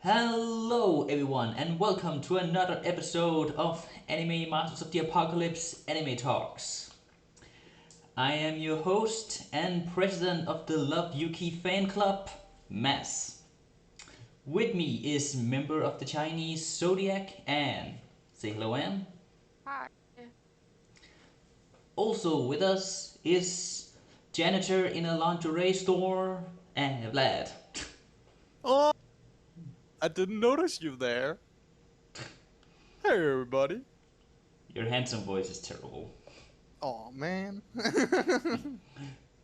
Hello, everyone, and welcome to another episode of Anime Masters of the Apocalypse Anime Talks. I am your host and president of the Love Yuki fan club, Mas. With me is member of the Chinese Zodiac, Anne. Say hello, Anne. Hi. Also with us is janitor in a lingerie store, and Vlad. Oh, I didn't notice you there. Hey, everybody. Your handsome voice is terrible. Oh, man.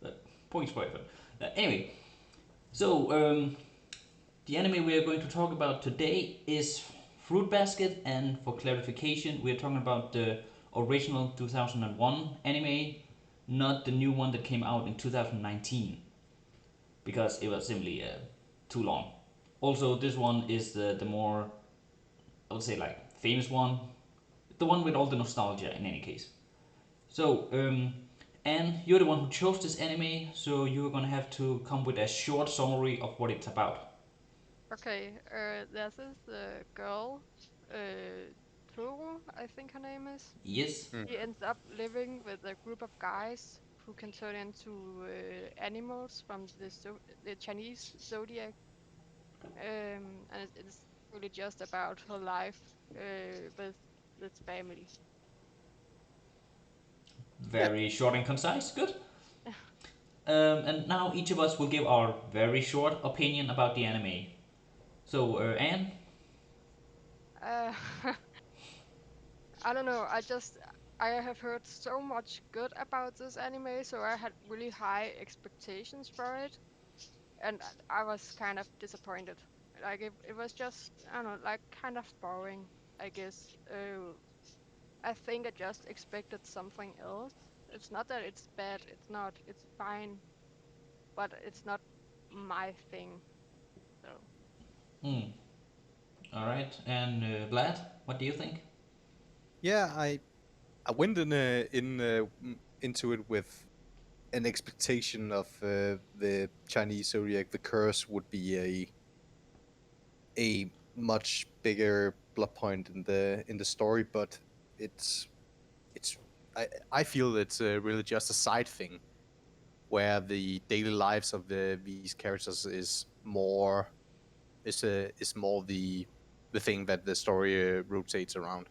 But points for effort. Anyway, so the anime we are going to talk about today is Fruit Basket, and for clarification, we are talking about the original 2001 anime, not the new one that came out in 2019, because it was simply too long. Also, this one is the more, I would say, like famous one, the one with all the nostalgia in any case. So, and you're the one who chose this anime, so you're gonna have to come with a short summary of what it's about. Okay, there's this girl, Toru, I think her name is. Yes. Hmm. She ends up living with a group of guys who can turn into animals from the Chinese zodiac. And it's really just about her life with this family. Yeah, Very short and concise. Good. And now each of us will give our very short opinion about the anime. So, Anne, Uh, I don't know. I have heard so much good about this anime, so I had really high expectations for it, and I was kind of disappointed. Like it was just I don't know, like kind of boring, I guess. I think I just expected something else. It's not that it's bad. It's not. It's fine, but it's not my thing. So. hmm, all right, and Vlad, what do you think? yeah. I went into it with an expectation of the Chinese zodiac. The curse would be a much bigger plot point in the story, but it's it's I feel it's really just a side thing where the daily lives of these characters is more the thing that the story rotates around.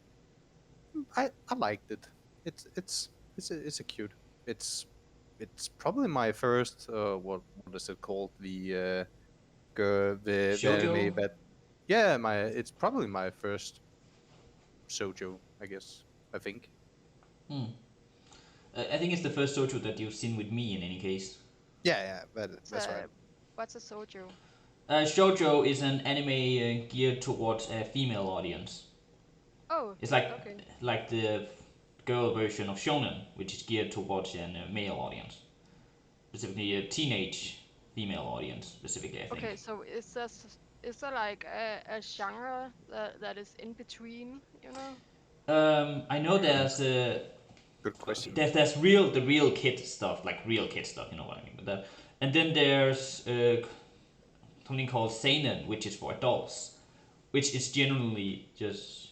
I liked it. It's a cute. It's it's probably my first what is it called, the Shoujo. anime that, yeah, my it's probably my first sojo, I guess. I think. Hmm. I think it's the first shoujo that you've seen with me in any case. Yeah, It's that's right. what's a soju? Shoujo is an anime geared towards a female audience. Oh, It's like okay. the girl version of shonen, which is geared towards a male audience, specifically a teenage female audience, specifically, I Okay, think. so is there like a genre that is in between, you know? I know Good question. there's the real kid stuff, like real kid stuff, you know what I mean. But and then there's something called seinen, which is for adults, which is generally just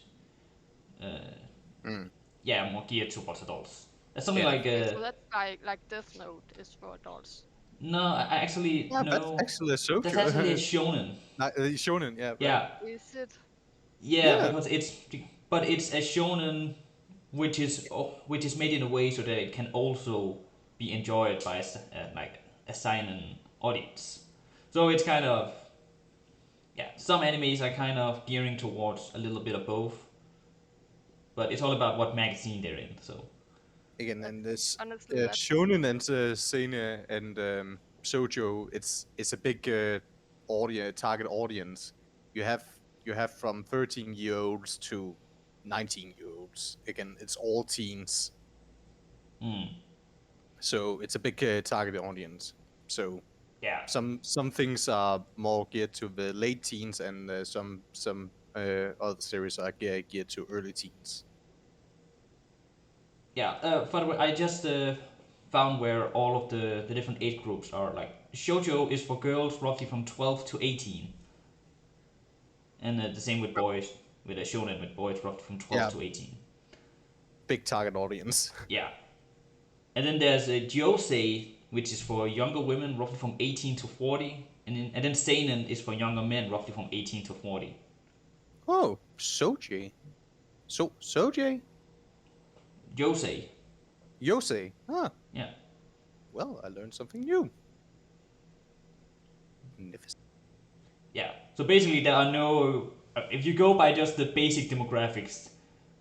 Mm. yeah, more geared towards adults. That's something Yeah. like Okay, so that's like Death Note is for adults. no, I actually Yeah, that's no. actually a That's actually a sojo. shonen. Shonen, yeah, right. Yeah, Is it? yeah, Yeah. because it's a shonen which is made in a way so that it can also be enjoyed by like a seinen audience. So it's kind of yeah. Some animes are kind of gearing towards a little bit of both, but it's all about what magazine they're in. So Again, That and this honestly, that's shonen and seinen and shoujo, it's a big audience, target audience. You have you have from 13-year-olds to 19-year-olds. Again, it's all teens, mm, so it's a big target audience. So yeah, some things are more geared to the late teens, and some other series are geared to early teens. yeah. By the way, I just found where all of the different age groups are. Like shoujo is for girls roughly from 12 to 18. and the same with boys, with a shonen with boys roughly from 12 Yeah, to 18. big target audience. Yeah, and then there's a josei, which is for younger women, roughly from 18 to 40, and then seinen is for younger men, roughly from 18 to 40. Oh, Soji. Soji? Josei, Yosei. Huh. yeah, Well, I learned something new. Magnificent. yeah. So basically, there are no. If you go by just the basic demographics,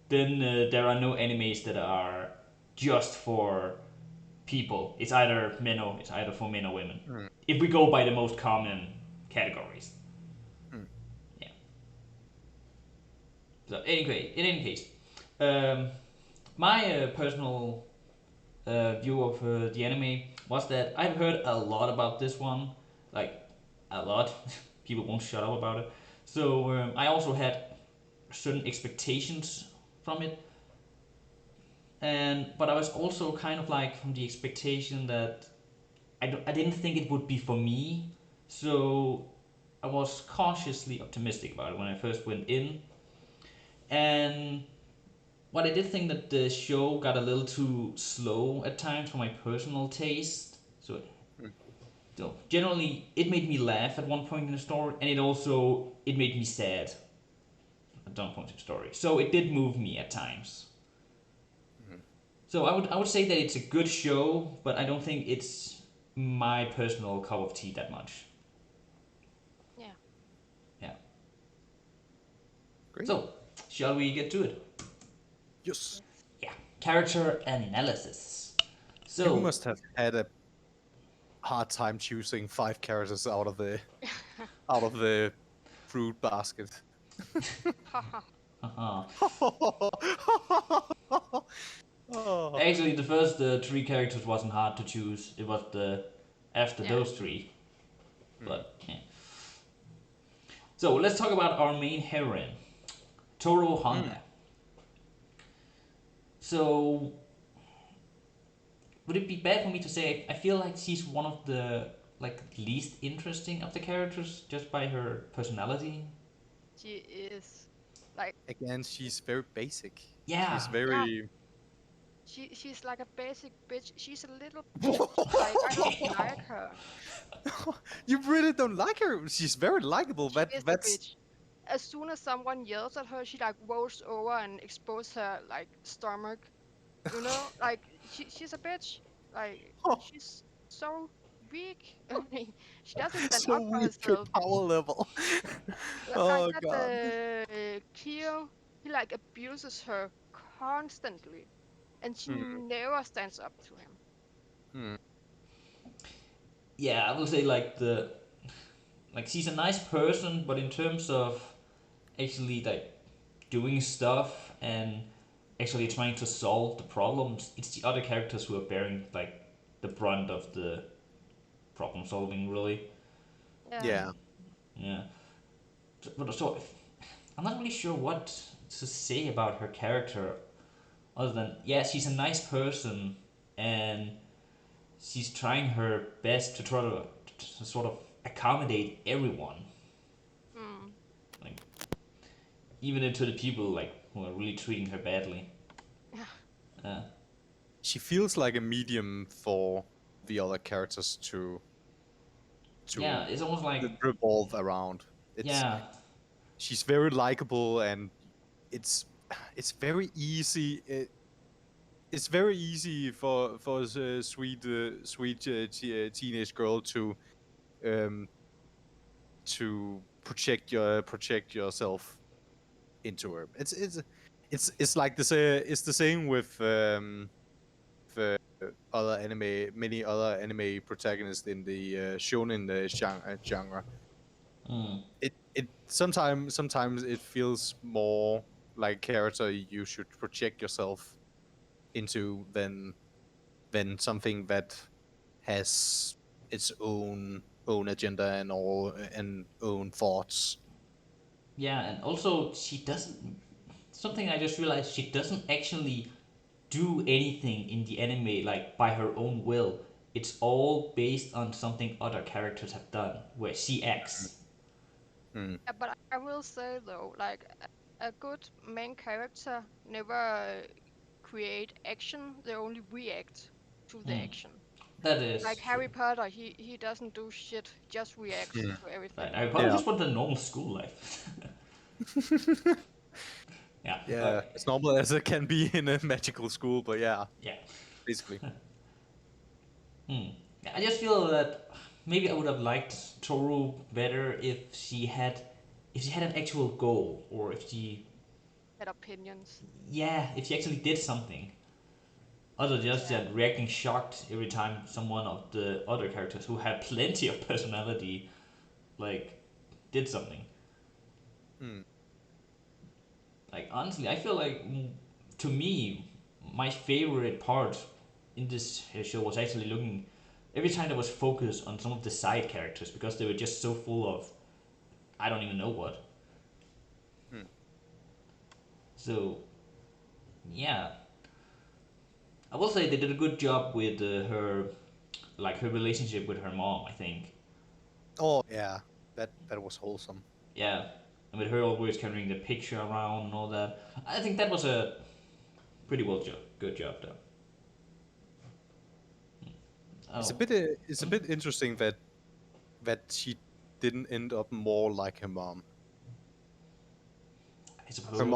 then there are no animes that are just for people. It's either men or it's either for men or women. Hmm. If we go by the most common categories. Hmm. Yeah. So anyway, in any case, um, my personal view of the anime was that I've heard a lot about this one, like a lot. People won't shut up about it. So I also had certain expectations from it, and but I was also kind of like from the expectation that I didn't think it would be for me. So I was cautiously optimistic about it when I first went in, and what I did think that the show got a little too slow at times for my personal taste. Hmm. So generally, it made me laugh at one point in the story, and it made me sad at one point in the story. So it did move me at times. Hmm. So I would say that it's a good show, but I don't think it's my personal cup of tea that much. Yeah. Yeah. Great. So shall we get to it? Yes. Yes. Yeah. Character analysis. You So must have had a hard time choosing 5 characters out of the fruit basket. Haha. uh Oh. actually, the first three characters wasn't hard to choose. It was the after Yeah. those three. Hmm. But yeah. So let's talk about our main heroine, Toro Hmm. Honda. So would it be bad for me to say I feel like she's one of the like least interesting of the characters just by her personality? She is like, Again, she's very basic. Yeah. She's yeah, very. she's like a basic bitch. She's a little bitch. Like, I don't like her. You really don't like her. She's very likable. She is a That's bitch. As soon as someone yells at her, she like rolls over and exposes her like stomach. You know, like she's a bitch. Like she's so weak. I mean, she doesn't stand so up for weak her herself. power level. Like Oh that, god. Kyo, he like abuses her constantly, and she Hmm. never stands up to him. Hmm. Yeah, I will say like she's a nice person, but in terms of actually like doing stuff and actually trying to solve the problems, it's the other characters who are bearing like the brunt of the problem solving really. Yeah, Yeah. Yeah. So I'm not really sure what to say about her character other than yeah, she's a nice person and she's trying her best to try to sort of accommodate everyone, mm, like even into the people like who are really treating her badly. yeah, Uh, She feels like a medium for the other characters yeah, to it's almost like revolve around. It's yeah, she's very likable and it's it's very easy. It's very easy for a sweet teenage girl um to project yourself into her. It's like this. It's the same with other anime, many other anime protagonists in the shonen genre. mm, It sometimes it feels more like a character you should project yourself into than something that has its own agenda and all and own thoughts. yeah, and also she doesn't. Something I just realized she doesn't actually do anything in the anime like by her own will. It's all based on something other characters have done, where she acts. But I will say though, like a good main character never create action; they only react to the action. That is Like true. Harry Potter, he doesn't do shit; just reacts Mm. to Right. everything. I probably Yeah. just want a normal school life. Yeah. Yeah, as normal as it can be in a magical school, but yeah, Yeah. basically. Hmm. Yeah, I just feel that maybe I would have liked Toru better if she had an actual goal, or if she, Had opinions. yeah, if she actually did something other than just Yeah. reacting shocked every time someone of the other characters who had plenty of personality like did something. Hmm. Like honestly, I feel like to me, my favorite part in this show was actually looking every time there was focus on some of the side characters because they were just so full of I don't even know what. Hmm. So yeah, I will say they did a good job with her relationship with her mom. I think Oh yeah, that was wholesome. yeah, and with her always carrying the picture around and all that. I think that was a pretty good job though. It's a Oh, bit it's a bit interesting that she didn't end up more like her mom. I Her suppose.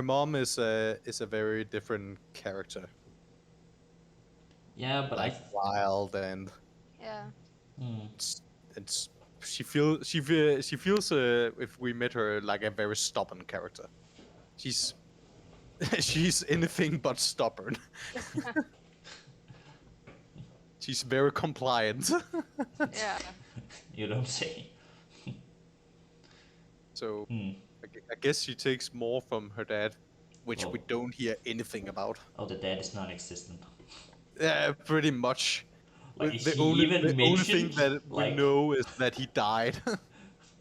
mom is a very different character, Yeah, but like wild and Yeah. hmm. it's, it's she feels if we met her like a very stubborn character. She's she's anything but stubborn. She's very compliant. Yeah. You don't say. So Hmm. I guess she takes more from her dad, which we Well, don't hear anything about. oh, the dad is non-existent. Yeah, pretty much. Like, is The she only the even only thing mentioned? that we Like, know is that he died. oh, That's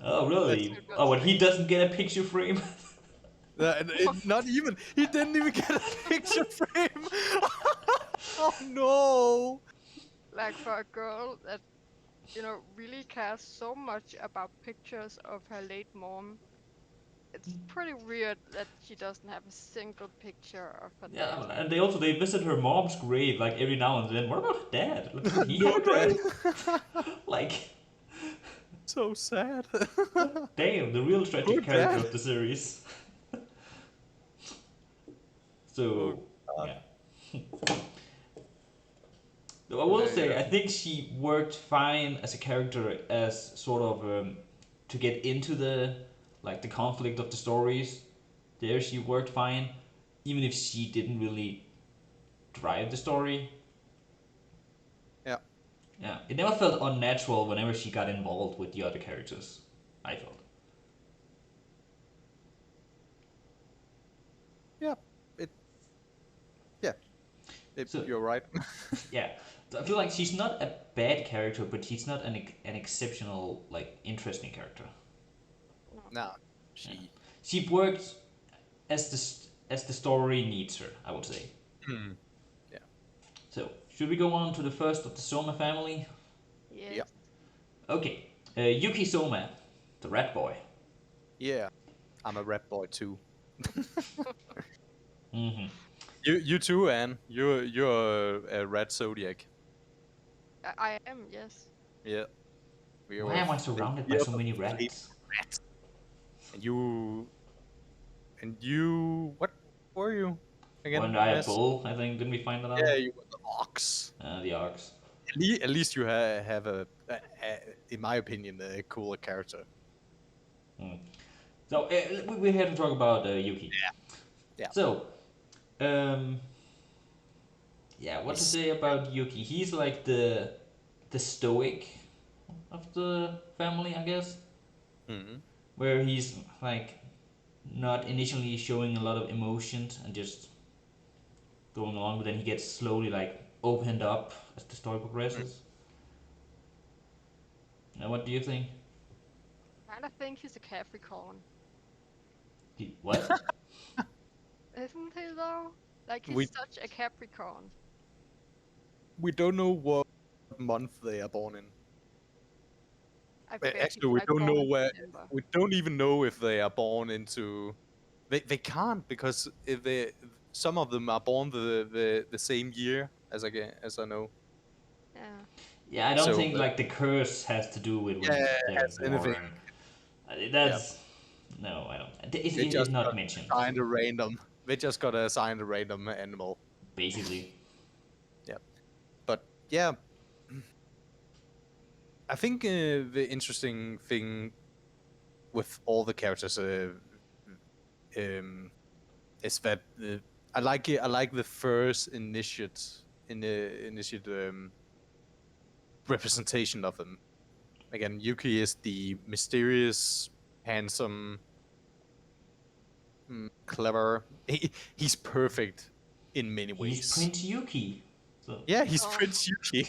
That's a really? good Oh, and thing. he doesn't get a picture frame? not even he didn't even get a picture frame. Oh no! Like for a girl that really cares so much about pictures of her late mom, it's pretty weird that she doesn't have a single picture of her dad. Yeah, and they visit her mom's grave like every now and then. What about her dad? Like, doesn't he have No a dad. grave? Like, So sad. damn, the real tragic Poor character dad. of the series. Oh So, god. yeah. Though I will Yeah. say, I think she worked fine as a character as sort of to get into the conflict of the stories. There, she worked fine, even if she didn't really drive the story. Yeah. Yeah, it never felt unnatural whenever she got involved with the other characters. I felt. Yeah. It. Yeah. So You're right. yeah, so I feel like she's not a bad character, but she's not an exceptional like interesting character. No. No. Yeah, She. she worked as the story needs her. I would say. Hmm. Yeah. So should we go on to the first of the Soma family? Yeah. Yes. Okay, Yuki Soma, the rat boy. Yeah. I'm a rap boy too. Hmm. You too, Anne. You're a red zodiac. I am, yes. Yeah. We Why are. am I surrounded by We are so many afraid rats? of rats. And you. What were you When again, I had Miss? bull, I think didn't we find that Yeah, out? you were the ox. The ox. At least you have in my opinion, a cooler character. Mm. So we're here to talk about Yuki. Yeah. So um, yeah, what to He's say about Yuki? He's like the stoic of the family, I guess, Mhm. where he's like not initially showing a lot of emotions and just going along, but then he gets slowly like opened up as the story progresses. Now, what do you think? I kind of think he's a Capricorn. What? Isn't he though? Like he's we such a Capricorn. we don't know what month they are born in. I bet Actually, he's we like don't born know in where. December. We don't even know if they are born into. They can't, because if some of them are born the same year as I know. Yeah. Yeah, I don't So think like the curse has to do with when yeah, they're has anything. born. Yeah, That's no, I don't. they It's just not got mentioned assigned a random. They just got assigned a random animal. basically. Yeah, but yeah, I think the interesting thing with all the characters um, is that I like it. I like the first initiate representation of them. Again, Yuki is the mysterious, handsome, clever. He's perfect in many He's ways. Prince Yuki. So Yeah, he's Oh, Prince Yuki.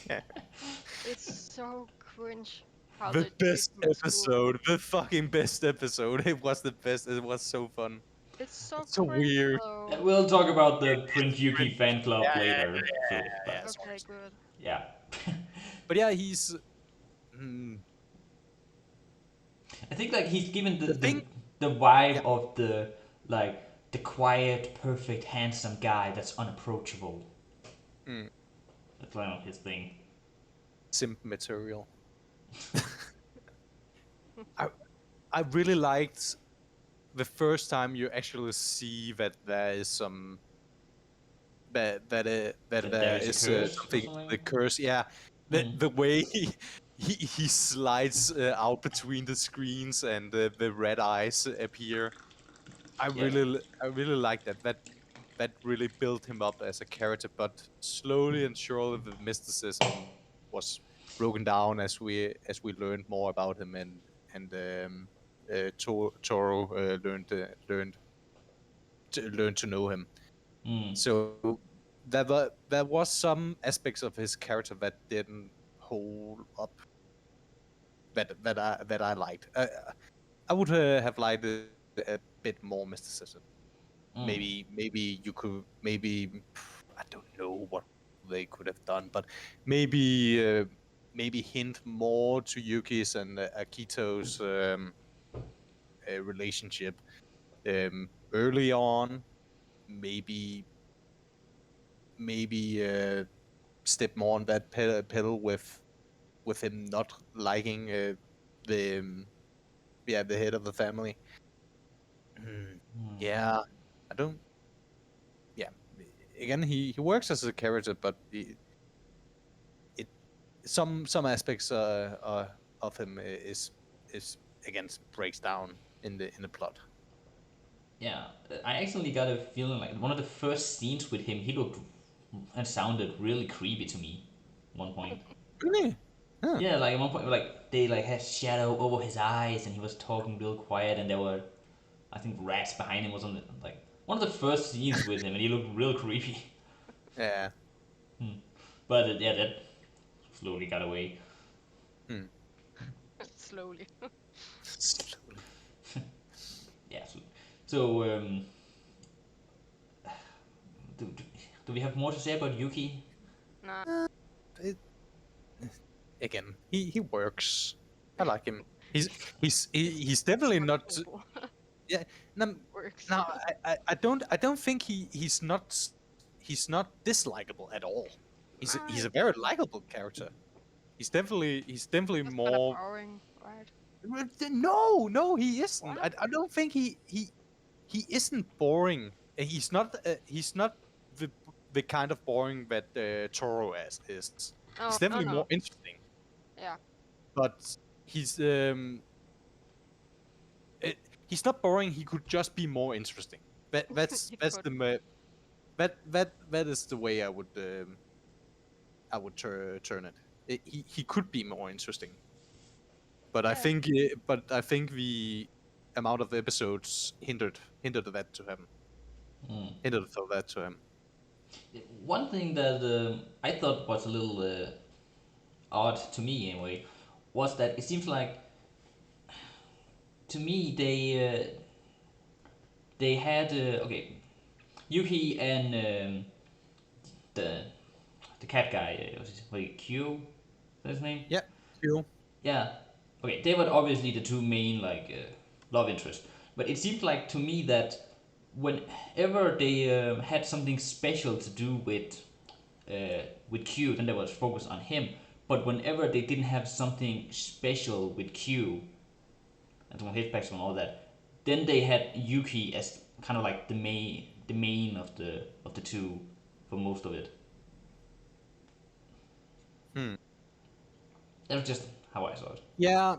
it's so cringe how The they treat best him at school. episode, the fucking best episode. It was the best. It was so fun. It's so It's so cringe weird. though. we'll talk about the It's Prince Yuki cringe. fan club Yeah, yeah, later. So, yeah. but Sorry. Okay, good. yeah. But yeah, he's mm, I think like he's given the thing. the vibe Yeah, of the like the quiet, perfect, handsome guy that's unapproachable. mm, That's kind of his thing. simp material. I I really liked the first time you actually see that there is some that That there there is a is curse or something, something. the curse. Yeah, Mm. the way he slides out between the screens and the red eyes appear. Yeah. I really like that. That really built him up as a character, but slowly and surely the mysticism was broken down as we learned more about him, and Toro learned to know him. Mm. So there was some aspects of his character that didn't hold up that I liked. I would have liked a bit more mysticism. Mm. Maybe you could I don't know what they could have done, but maybe hint more to Yuki's and Akito's relationship early on. Maybe step more on that pedal with him not liking the the head of the family. Mm, Mm. yeah, I don't. Yeah, again, he works as a character, but it some aspects of him is again breaks down in the plot. Yeah. I actually got a feeling like one of the first scenes with him, he looked and sounded really creepy to me. At one point. Really? Huh. Yeah, like at one point, like they like had shadow over his eyes, and he was talking real quiet, and there were, I think, rats behind him or something. Like one of the first scenes with him, and he looked real creepy. Yeah. But yeah, that slowly got away. Hmm. Slowly. Slowly. Yeah. So do, do, do we have more to say about Yuki? Nah, It, again, he works. I like him. He's definitely not. workable. Yeah. No, Works. no, I don't think he's not dislikable at all. He's Right. a very likable character. He's definitely Just kind of more. boring, right? No, he isn't. What? I don't think he isn't boring. He's not the the kind of boring that Toro is. He's Oh, no, definitely more no. interesting, Yeah. but he's he's not boring. He could just be more interesting. You That's could. that is the way I would turn it. He could be more interesting, but Yeah. I think the amount of episodes hindered that to him. Mm. Hindered for that to him. One thing that I thought was a little odd to me anyway was that it seems like to me they had okay Yuki and the the cat guy was his, wait, Q, is that his name? Yeah, Q. Yeah. okay, they were obviously the two main like love interests, but it seemed like to me that whenever they had something special to do with Q, then there was focus on him. But whenever they didn't have something special with Q and some hitbacks and all that, then they had Yuki as kind of like the main of the two for most of it. Hmm. That was just how I saw it. Yeah,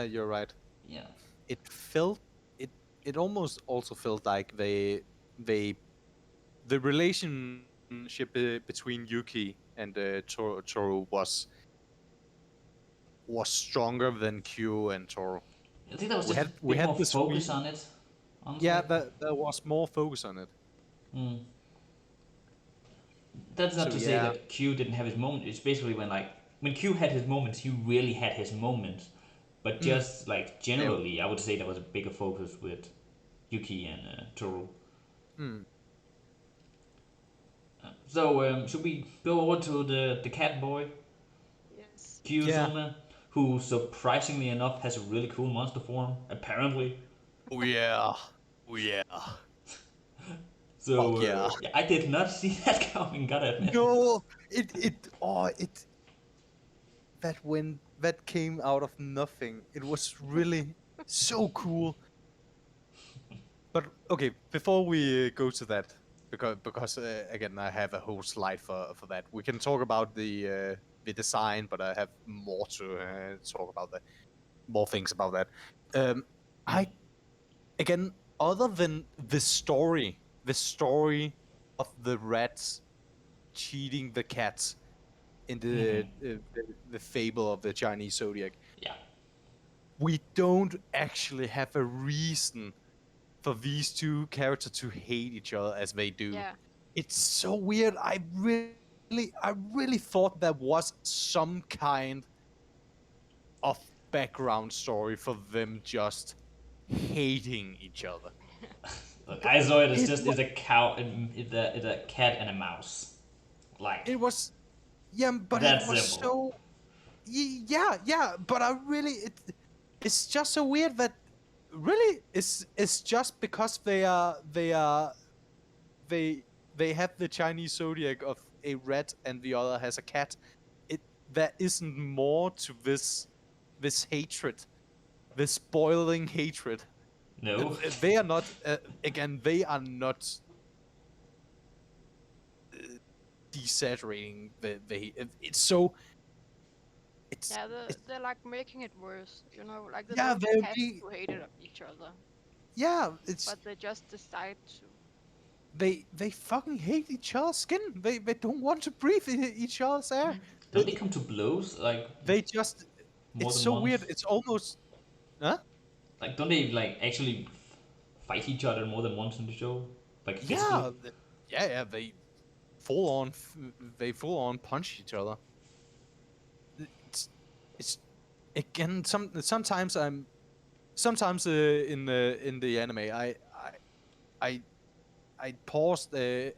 you're right. Yeah. It felt it. It almost also felt like the relationship between Yuki and Toru was stronger than Q and Toru. I think that was We just a had we bit had more this focus on it, yeah, honestly. there was more focus on it. Mm. That's not So to say yeah, that Q didn't have his moment. It's basically when Q had his moments, he really had his moments. But mm, just like yeah, generally, I would say there was a bigger focus with Yuki and Toru. mm, So should we go over to the cat boy, Yes. yeah. Kyuzuma, who surprisingly enough has a really cool monster form, apparently. Oh yeah, oh yeah. So Fuck yeah. yeah, I did not see that coming. Gotta admit. No, it that came out of nothing. It was really so cool. But okay, before we go to that, because again I have a whole slide for that. We can talk about the design, but I have more to talk about that. More things about that. I again, other than the story of the rats cheating the cats in the fable of the Chinese zodiac, Yeah. we don't actually have a reason for these two characters to hate each other as they do. Yeah. It's so weird. I really thought there was some kind of background story for them just hating each other. Look, But I saw it as it just was, it's a cow, it's a cat and a mouse. Like it was yeah, but it that's was simple. so yeah, but I really it's just so weird that really it's just because they they have the Chinese zodiac of a rat and the other has a cat. It there isn't more to this hatred, this boiling hatred. No. They are not again. They are not desaturating the. It's so. Yeah, It's they're like making it worse, like they yeah. don't have to hate it of each other, Yeah. It's but they just decide to. they fucking hate each other's skin. They don't want to breathe each other's air. Don't they come to blows like They just. more It's than so once? weird. It's almost. Huh? Like don't they like actually fight each other more than once in the show? Like physically? Yeah. Yeah. Full on. They full on punch each other. It's it's again sometimes in the anime I I paused a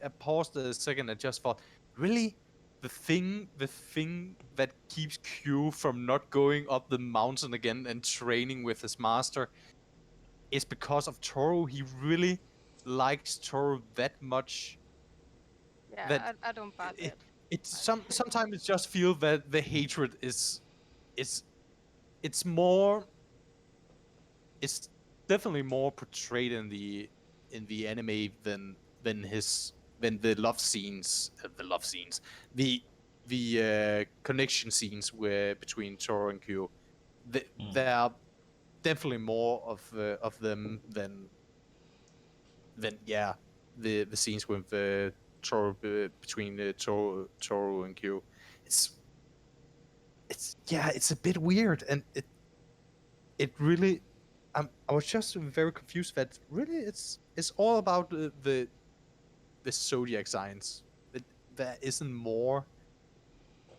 second and just thought, really, the thing that keeps Q from not going up the mountain again and training with his master is because of Toru. He really likes Toru that much that Yeah, I don't buy it, that. sometimes it just feels that the hatred is it's more it's definitely more portrayed in the anime than the love scenes the connection scenes where between Toro and Kyo. There are definitely more of them than yeah the scenes with Toro between Toro and Kyo. It's it's a bit weird and it really I was just very confused that really it's all about the zodiac signs. There isn't more.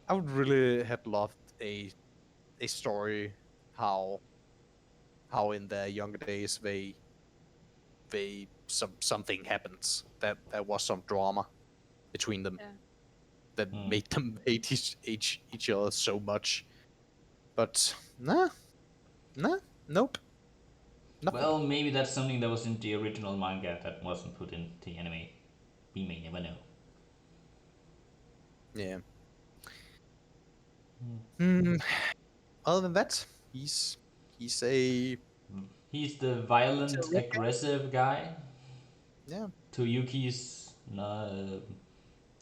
I would really have loved a story how in their younger days something happens that there was some drama between them Yeah. that made them hate each other so much. But nah, nope, nothing. Well, maybe that's something that was in the original manga that wasn't put in the anime. We may never know. Yeah. Hmm. Other than that, he's a He's the he's a violent, red guy. aggressive guy. Yeah. To Yuki's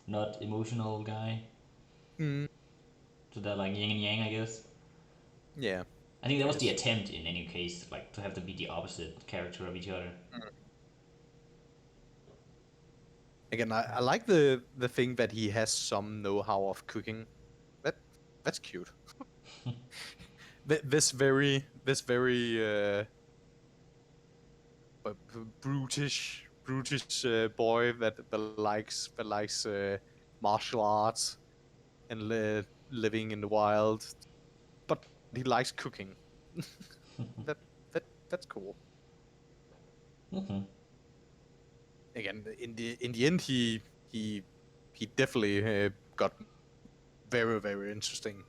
not emotional guy. Mm, So they're like yin and yang, I guess. yeah. I think that I was the guess. attempt in any case, like to have them be the opposite character of each other. Mm. Again, I like the thing that he has some know-how of cooking. That that's cute. This very brutish boy that likes martial arts and living in the wild, but he likes cooking. that that's cool. Hmm. Again, in the end, he he definitely got very interesting.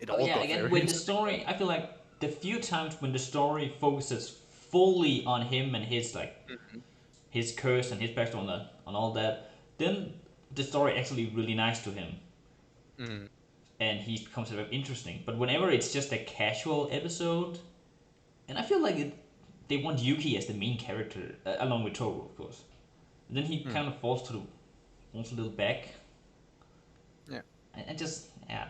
It Oh all yeah, got again very when the interesting. story, I feel like the few times when the story focuses fully on him and his like Mhm. his curse and his backstory on all that, then the story actually really nice to him Mhm. and he becomes very interesting. But whenever it's just a casual episode, and I feel like they want Yuki as the main character along with Toru, of course. And then he Mhm. kind of falls a little back. Yeah. And just yeah.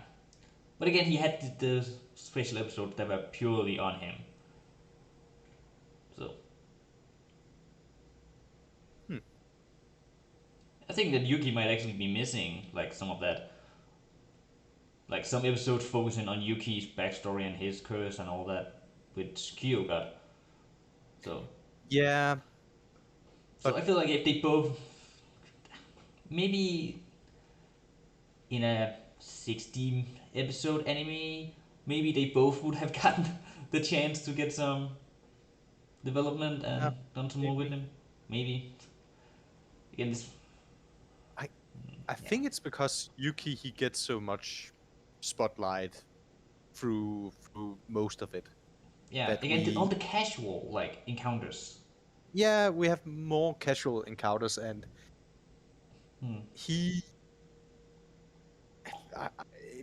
But again, he had the special episodes that were purely on him. So Hmm. I think that Yuki might actually be missing like some of that, like some episodes focusing on Yuki's backstory and his curse and all that, which Kyo got. So Yeah, so but I feel like if they both maybe in a 16 episode anime, maybe they both would have gotten the chance to get some development uh, and done some more with maybe him. Maybe again this I I yeah. think it's because Yuki he gets so much spotlight through most of it Yeah, that again, all we the casual like encounters. yeah we have more casual encounters and Hmm. he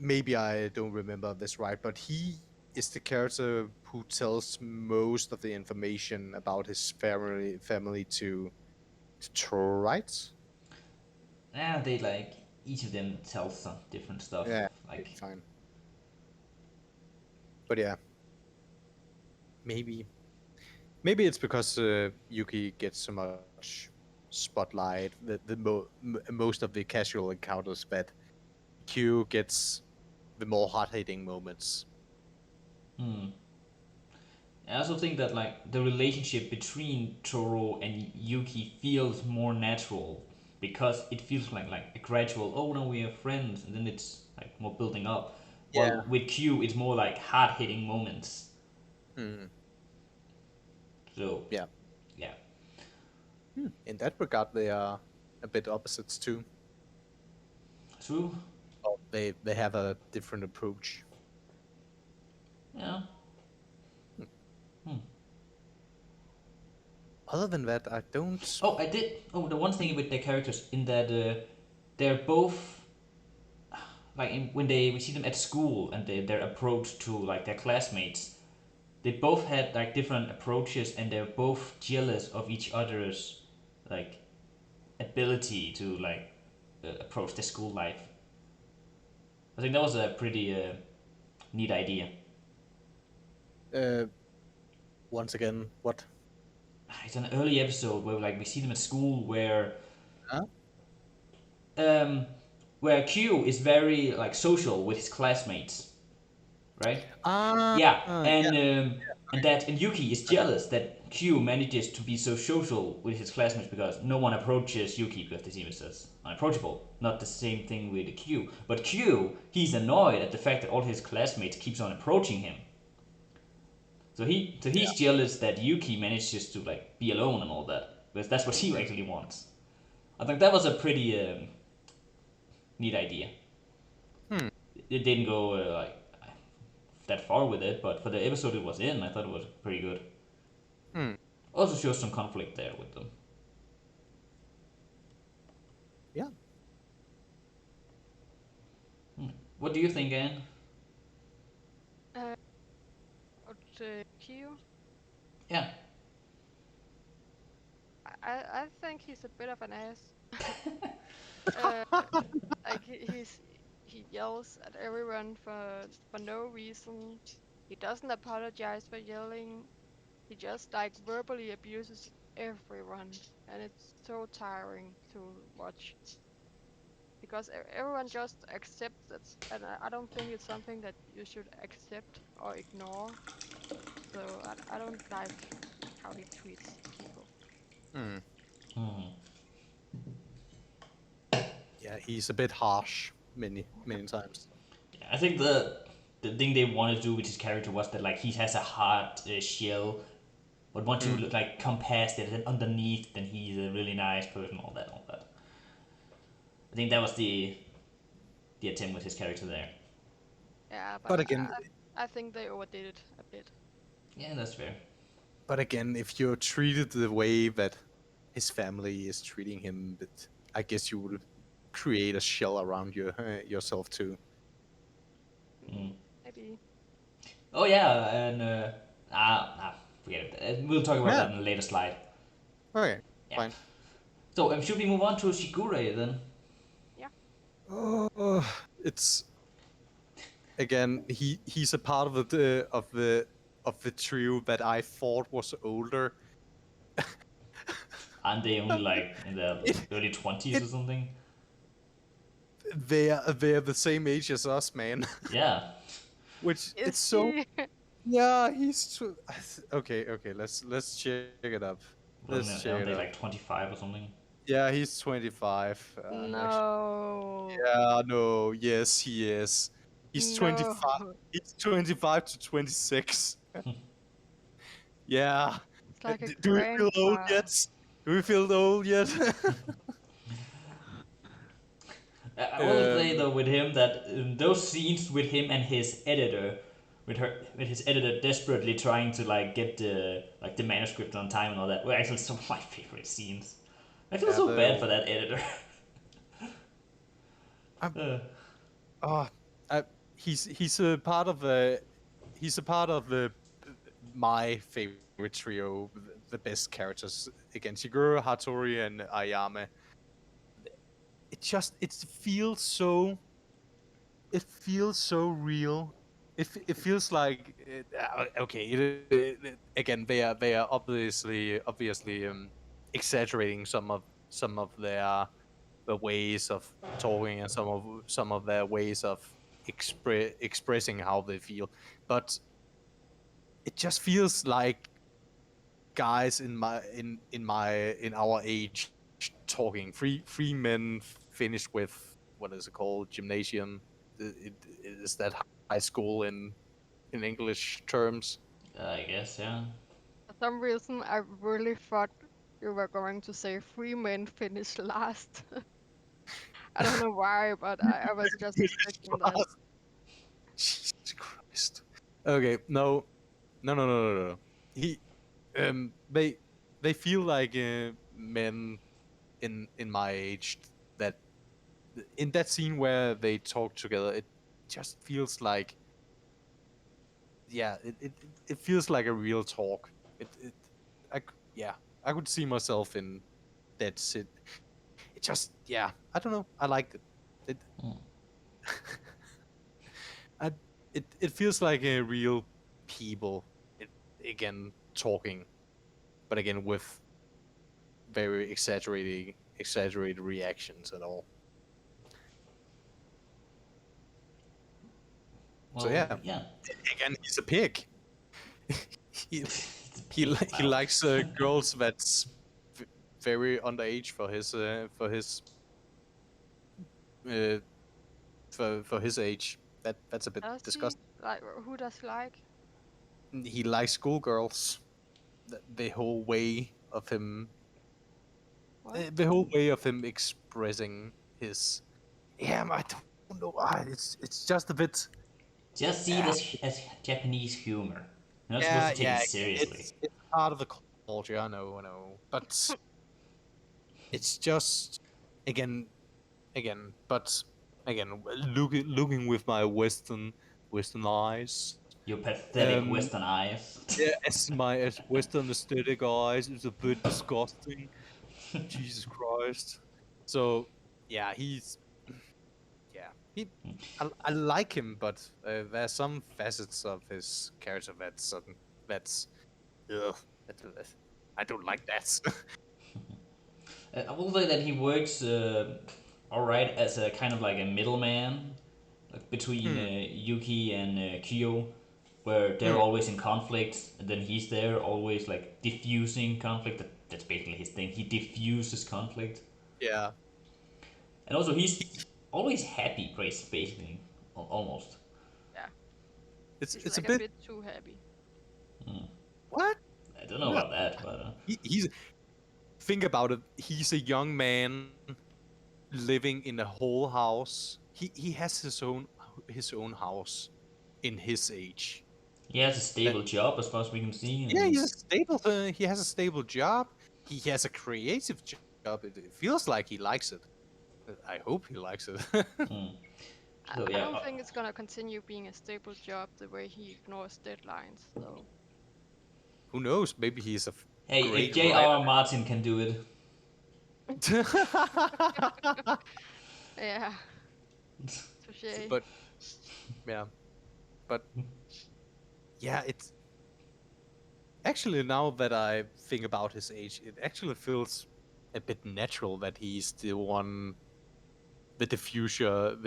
maybe I don't remember this right, but he is the character who tells most of the information about his family to Toro, right? And they like each of them tells some different stuff. Yeah, okay, Like fine. But yeah, maybe maybe it's because Yuki gets so much spotlight, most of the casual encounters, but Q gets the more hard-hitting moments. hmm. I also think that like the relationship between Toro and Yuki feels more natural because it feels like a gradual. Oh no, we are friends, and then it's like more building up. While Yeah. with Q, it's more like hard hitting moments. Mm, So yeah. yeah, In that regard, they are a bit opposites too. true. Well, they have a different approach. Yeah. Hmm. Hmm. Other than that, I don't. Oh, I did. Oh, the one thing with their characters in that they're both like when they we see them at school and their approach to like their classmates. They both had like different approaches and they're both jealous of each other's like ability to like approach their school life. I think that was a pretty neat idea. Uh, once again, what? It's an early episode where like we see them at school Huh? um, where Q is very like social with his classmates, right? Yeah, Yeah. and Yuki is jealous that Q manages to be so social with his classmates because no one approaches Yuki because they seem as unapproachable. Not the same thing with Q, but Q he's annoyed at the fact that all his classmates keeps on approaching him. So he's jealous that Yuki manages to like be alone and all that because that's what he actually wants. I think that was a pretty neat idea. Hmm. It didn't go like that far with it, but for the episode it was in, I thought it was pretty good. Hmm. Also shows some conflict there with them. Yeah. What do you think, Anne? Uh, but, Q, Yeah. I think he's a bit of an ass. uh, like he yells at everyone for no reason. He doesn't apologize for yelling. He just like verbally abuses everyone, and it's so tiring to watch because everyone just accepts it, and I don't think it's something that you should accept or ignore. So I don't like how he treats people. Hmm. Hmm. Yeah, he's a bit harsh many times. I think the thing they wanted to do with his character was that like he has a hard shell, but once you Hmm. look, like come past it and underneath, then he's a really nice person. All that. I think that was the attempt with his character there. Yeah, but But again, I think they overdid it a bit. Yeah, that's fair. if you're treated the way that his family is treating him, but I guess you would create a shell around yourself too. Mm. Maybe. Oh yeah, and forget it. We'll talk about Yeah. that in a later slide. Okay. Yeah. Fine. So should we move on to Shigure then? Yeah. Oh, it's again he's a part of the trio that I thought was older. Aren't they only like in their It, early 20s it or something? they're the same age as us, man. Yeah. Which Is it's so he? yeah okay, let's check it up. Let's check Aren't it they up. like 25 or something? Yeah, he's 25. Actually, No. yeah, no, yes, he is. He's No. 25. He's 25 to 26. Yeah. It's like a Do we feel old grandpa. yet? Do we feel old yet? I will say though with him that those scenes with him and his editor, with his editor desperately trying to like get the manuscript on time and all that, were actually some of my favorite scenes. I feel Yeah, so bad for that editor. I'm, Uh, uh, he's a part of the my favorite trio, the best characters again, Shiguro, Hattori, and Ayame. It feels so real. It feels like okay. Again, they are obviously exaggerating some of their ways of talking and some of their ways of expressing how they feel, but it just feels like guys in our age talking. Three men finished with what is it called, gymnasium. Is that high school in English terms? I guess, yeah. For some reason, I really thought you were going to say three men finished last. I don't know why, but I was just expecting that. Jesus Christ. Okay, no. He, they feel like men in my age that in that scene where they talk together, it just feels like, yeah, it feels like a real talk. Yeah, I could see myself in that sit. It just, yeah, I don't know. I liked it. It, Mm. I, it feels like a real people, again talking, but again with very exaggerated reactions and all. So Well, yeah, yeah. again he's a pig. he It's a he pig. he Wow. likes girls that's very underage uh, for his age. That's a bit Does he? disgusting. Like, who does he like? He likes schoolgirls. The whole way of him, What? expressing his. Yeah, I don't know. It's just a bit. Just see it as Japanese humor. You're not supposed Yeah, to take it yeah. seriously. It's part of the culture. I know. But it's just again, but again, looking with my Western eyes. Your pathetic Um, Western eyes. yeah, as Western aesthetic eyes, it's a bit disgusting. Jesus Christ. So yeah, yeah I like him, but there's some facets of his character that's ugh, I don't like that. I will say that he works all right as a kind of like a middleman, like between Hmm. Yuki and Kyo, where they're Hmm. always in conflict, and then he's there always like diffusing conflict. That's basically his thing. He diffuses conflict, Yeah. and also he's always happy, basically, almost. Yeah, It's he's it's a like a bit bit too happy. what? I don't know No. about that, but He's think about it. He's a young man living in a whole house. He has his own house in his age. he has a stable job as far as we can see, Yeah, and he has a stable job. He has a creative job. It feels like he likes it. I hope he likes it. so I yeah. don't think it's gonna continue being a stable job the way he ignores deadlines, though. Who knows? Maybe he's a Hey, if great writer. J.R.R. Martin can do it, Yeah, touche. but yeah, but yeah, it's actually now that I think about his age, it actually feels a bit natural that he's the one, the diffuser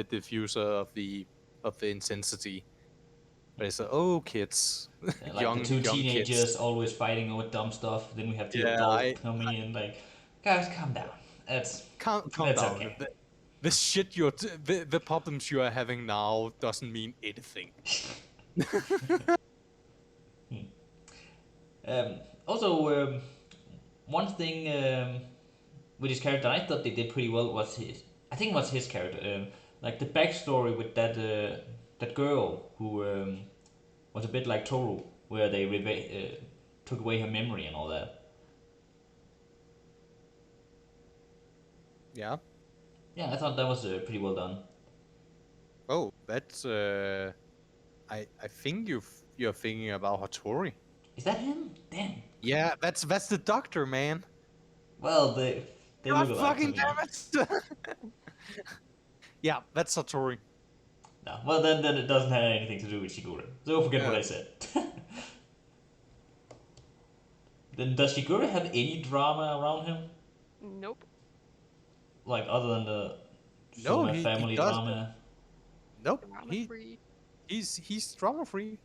of the intensity. But it's like, oh, kids, like the two young teenagers kids. always fighting over dumb stuff. Then we have two Yeah, adults coming in, like, guys, calm down. calm That's down. okay. The shit the problems you are having now doesn't mean anything. Also, one thing with his character I thought they did pretty well was his. I think it was his character. Like the backstory with that girl who was a bit like Toru, where they took away her memory and all that. Yeah. Yeah, I thought that was pretty well done. Oh, that's I think you're thinking about Hattori. Is that him? Damn. Yeah, that's the doctor, man. Well, they God look alike to fucking me. damn it! Yeah, that's Hattori. No, well then it doesn't have anything to do with Shigure. So forget what I said. Then does Shigure have any drama around him? Nope. Like other than the No, Soma he family does. drama? Nope. Drama free. He's drama free.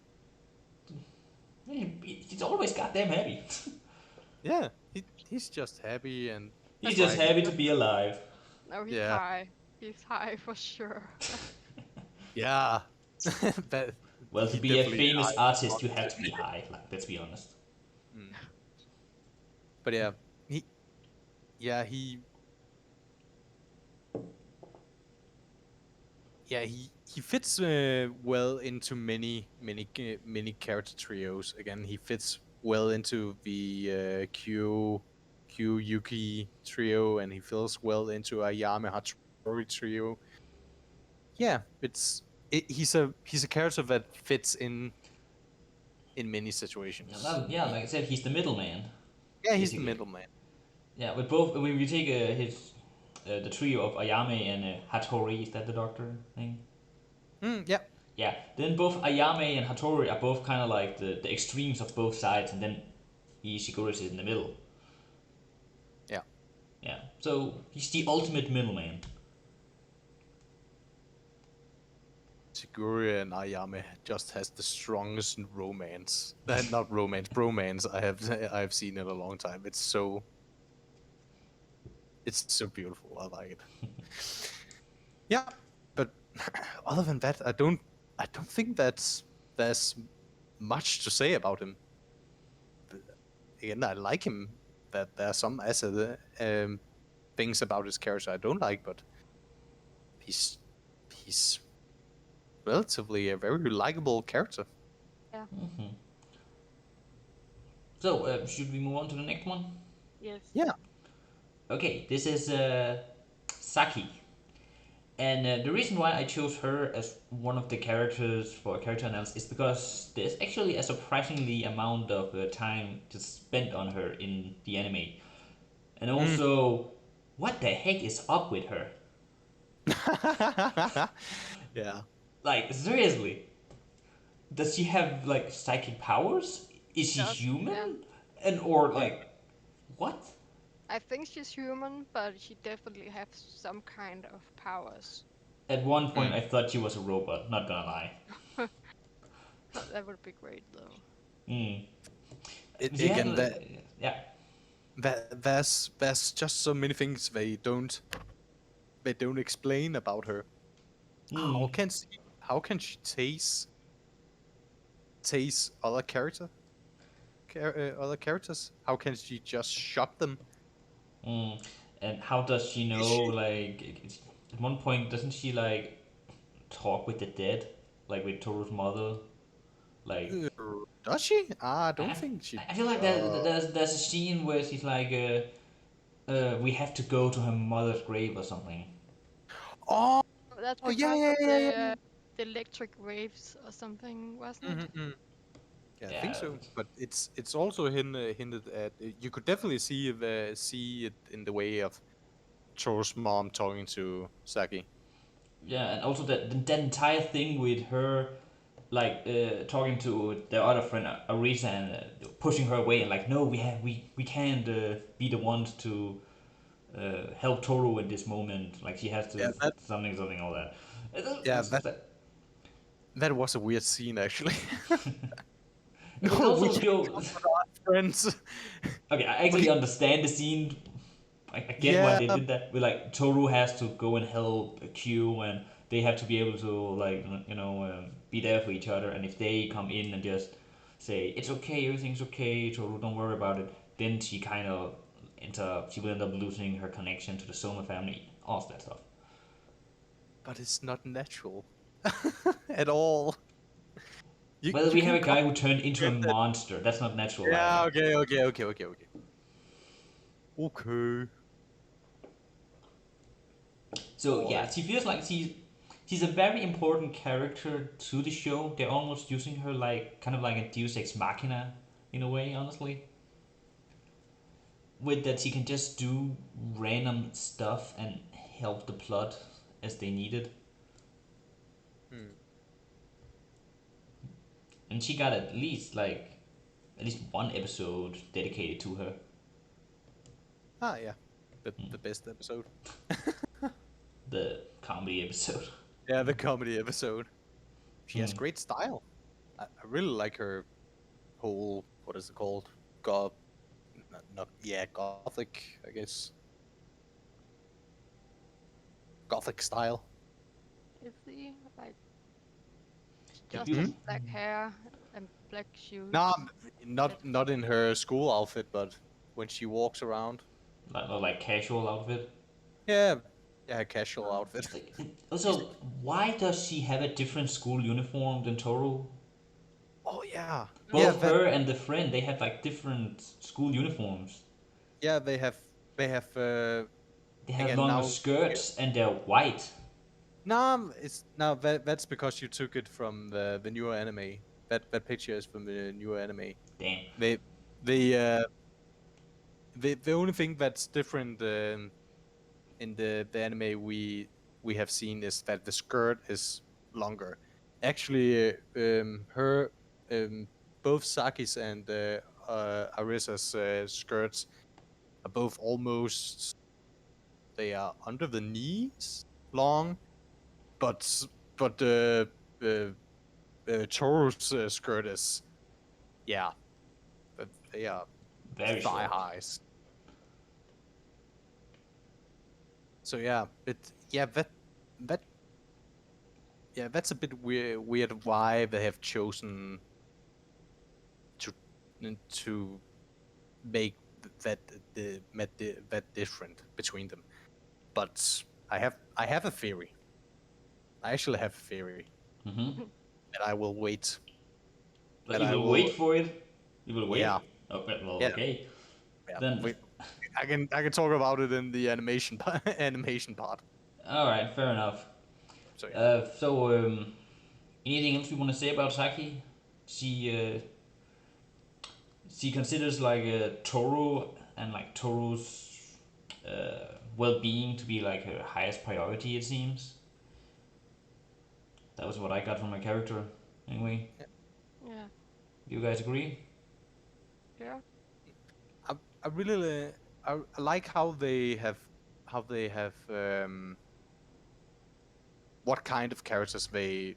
He's always goddamn happy. Yeah, he's just happy and He's just trying. happy to be alive. No, he's Yeah. high. He's high for sure. Yeah. that, Well, to he be a definitely famous high. artist, you have to be high. Like, let's be honest. But yeah, he he fits well into many character trios. Again, he fits well into the Q Yuki trio, and he fits well into Ayame Hattori trio. Yeah, he's a character that fits in many situations. Yeah, like I said, he's the middleman. Yeah, he's the basically. middleman. Yeah, with both, when we take the trio of Ayame and Hattori, is that the doctor thing? Yeah. Yeah, then both Ayame and Hattori are both kind of like the extremes of both sides, and then Ishiguro is in the middle. Yeah. Yeah, so he's the ultimate middleman. Shigure and Ayame just has the strongest romance. Not romance, bromance I have seen in a long time. It's so beautiful. I like it. Yeah, but other than that, I don't think there's much to say about him. But again, I like him. That there are some things about his character I don't like, but he's relatively a very likable character. Yeah. So, should we move on to the next one? Yes. Yeah. Okay, this is Saki. And the reason why I chose her as one of the characters for a character analysis is because there's actually a surprisingly amount of time to spend on her in the anime. And Mm. also, what the heck is up with her? Yeah. Like, seriously, does she have like psychic powers? Is she Does yeah. human? And or Yeah. like, what? I think she's human, but she definitely has some kind of powers. At one Mm. point, I thought she was a robot. Not gonna lie. That would be great, though. Mm. She had Again, like, yeah. there's just so many things they don't explain about her. How Mm. can she taste other characters? How can she just shock them? Mm. And how does she Is know? she? Like, at one point, doesn't she like talk with the dead, like with Toru's mother? Like, Does she? I don't I, think she I feel like does. there's a scene where she's like, we have to go to her mother's grave or something. Oh, Oh, that's yeah, because yeah, of yeah, yeah, yeah. the electric waves or something, wasn't it? Mm-hmm. Yeah, I think Yeah, so. But it's also hinted at. You could definitely see it in the way of Troll's mom talking to Saki. yeah, and also that entire thing with her, like talking to the other friend Arisa and pushing her away and like, no, we can't be the ones to help Toru in this moment. Like she has Yeah, to something all that. yeah, It's like, that was a weird scene actually. it's No, we also can't Joe. talk with our friends. Okay, I actually We understand the scene. I get why yeah, they did that. But like Toru has to go and help Q, and they have to be able to like be there for each other. And if they come in and just say it's okay, everything's okay, Toru, don't worry about it, then she kind of she will end up losing her connection to the Soma family, all of that stuff. but it's not natural at all. Well, You we have can a guy who turned into a comprehend that. monster. That's not natural Yeah. either. Okay. Okay. Okay. Okay. Okay. Okay. So Boy. yeah, she feels like she's a very important character to the show. They're almost using her like kind of like a Deus Ex Machina in a way, honestly. With that, she can just do random stuff and help the plot as they need it. Hmm. And she got at least one episode dedicated to her. Ah, yeah. The best episode. The comedy episode. Yeah, the comedy episode. She has Hmm. great style. I really like her whole, what is it called? Goth, not yeah, gothic, I guess. Gothic style. Is he like If just you have Hmm? black hair and black shoes? No, That not in her school outfit, but when she walks around. like casual outfit. Yeah, yeah, casual oh, outfit. She's Also, why does she have a different school uniform than Toru? oh yeah, yeah, Both oh, that her and the friend, they have like different school uniforms. yeah they have They have again longer now. skirts and they're white. No, it's now that's because you took it from the newer anime. That picture is from the newer anime. Damn. They the uh the only thing that's different in the anime we have seen is that the skirt is longer. Actually, her both Saki's and Arisa's skirts are both almost they are under the knees long, but uh, Toru's skirt is yeah, they are Very thigh short. highs. So yeah, that yeah, that's a bit weird why they have chosen to to make that that different between them. But I have a theory. I actually have a theory. Mm-hmm. that I will wait. But That you I will will. wait for it. You will Yeah, wait. Okay, well, yeah, okay. yeah. Then, I can talk about it in the animation animation part. all right, fair enough. So yeah. Anything else you want to say about Saki? She she considers like Toru and like Toru's well-being to be like her highest priority. It seems that was what I got from my character. Anyway, Yeah. you guys agree? Yeah. I, I really I like how they have what kind of characters they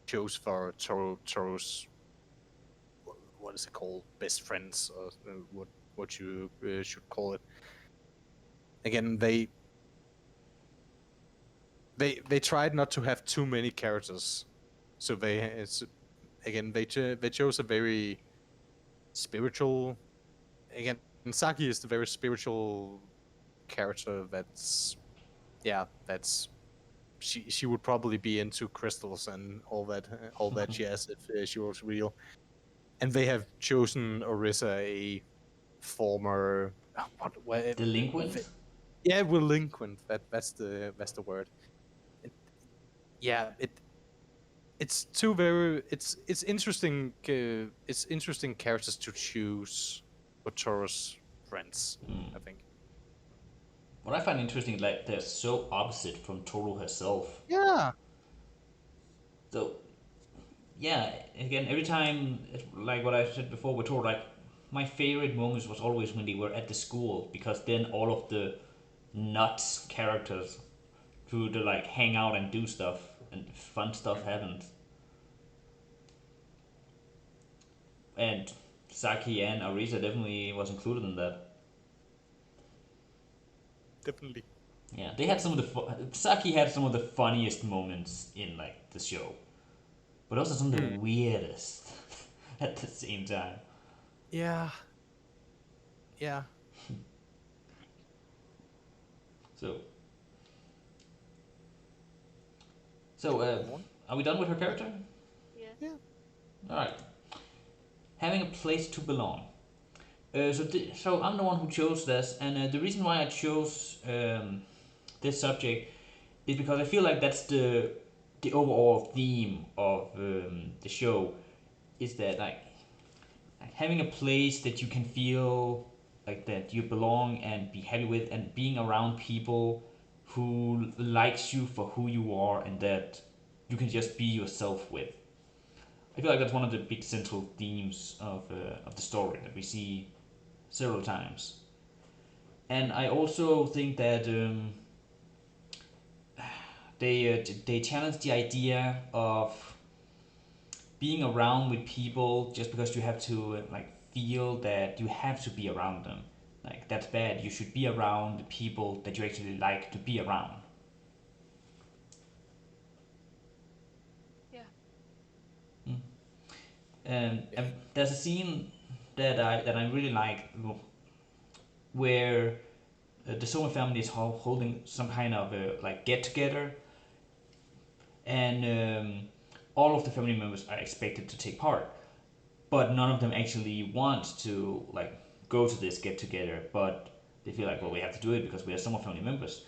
chose for Toru's what is it called, best friends, or what you should call it. Again, they tried not to have too many characters, so they chose a very spiritual. Again, Saki is the very spiritual character. That's she would probably be into crystals and all that jazz if she was real. And they have chosen Orisa, a former what Delinquent. yeah, delinquent. That's the word. It, yeah, it's two very it's interesting. It's interesting characters to choose for Toro's friends. I think. What I find interesting is like they're so opposite from Toru herself. Yeah. So yeah, again, every time, like what I said before with Toru, like my favorite moments was always when they were at the school because then all of the nuts characters could like hang out and do stuff and fun stuff Mhm. happened. And Saki and Arisa definitely was included in that. Definitely. Yeah, they had some of the Saki had some of the funniest moments in like the show, but also some of the Mm. weirdest at the same time. Yeah. Yeah. So, Shall so we move on? are we done with her character? Yes. Yeah. All right. Having a place to belong. So I'm the one who chose this, and the reason why I chose this subject is because I feel like that's the overall theme of the show is that like having a place that you can feel like that you belong and be happy with, and being around people who likes you for who you are and that you can just be yourself with. I feel like that's one of the big central themes of the story that we see several times. And Mm. I also think that they challenge the idea of being around with people just because you have to like feel that you have to be around them. Like that's bad. You should be around the people that you actually like to be around. Yeah. Yeah. And there's a scene that I really like where the Soma family is holding some kind of like get together, and all of the family members are expected to take part, but none of them actually want to like go to this get together. But they feel like, well, we have to do it because we are Soma family members.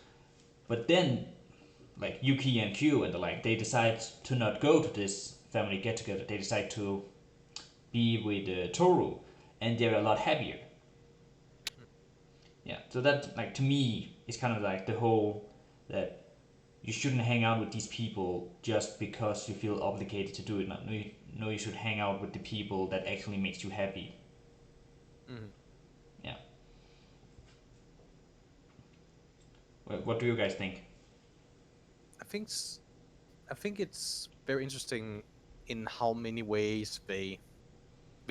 But then like Yuki and Q and the like, they decide to not go to this family get together. They decide to be with Toru, and they're a lot happier. Yeah, so that like to me is kind of like the whole that you shouldn't hang out with these people just because you feel obligated to do it. No, you should hang out with the people that actually makes you happy. Mm. Yeah. What do you guys think? I think s- I think it's very interesting in how many ways they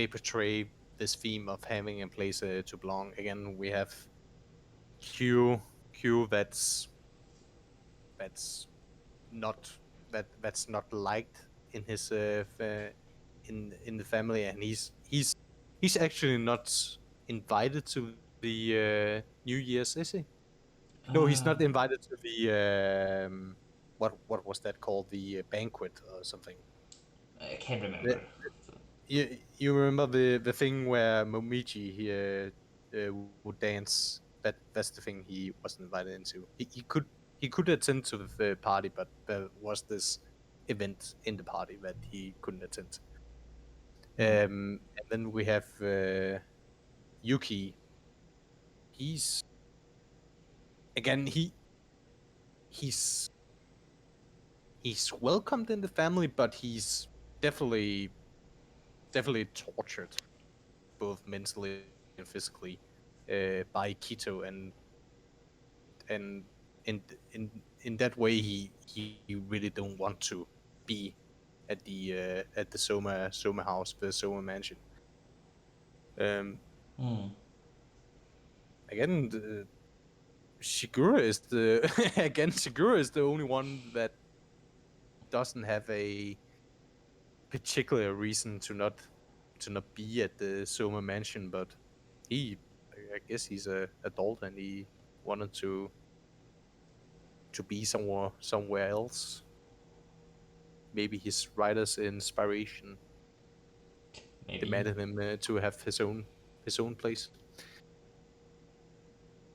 portray this theme of having a place to belong. Again, we have Q Q that's not that's not liked in his in the family, and he's actually not invited to the New Year's, is he? No, he's Uh, not invited to the what was that called? The banquet or something. I can't The- remember. you remember the thing where Momiji would dance? That's the thing he wasn't invited into. He could attend to the party, but there was this event in the party that he couldn't attend. Hmm. And then we have Yuki. He's again he's he's welcomed in the family, but he's definitely definitely tortured both mentally and physically by Kito, and in in that way he really don't want to be at the Soma house, the Soma mansion. Um, Hmm. again, Shigura is the again Shigura is the only one that doesn't have a particular reason to not be at the Soma mansion, but he I guess he's a adult and he wanted to be somewhere else. Maybe his writer's inspiration Maybe. demanded him to have his own place.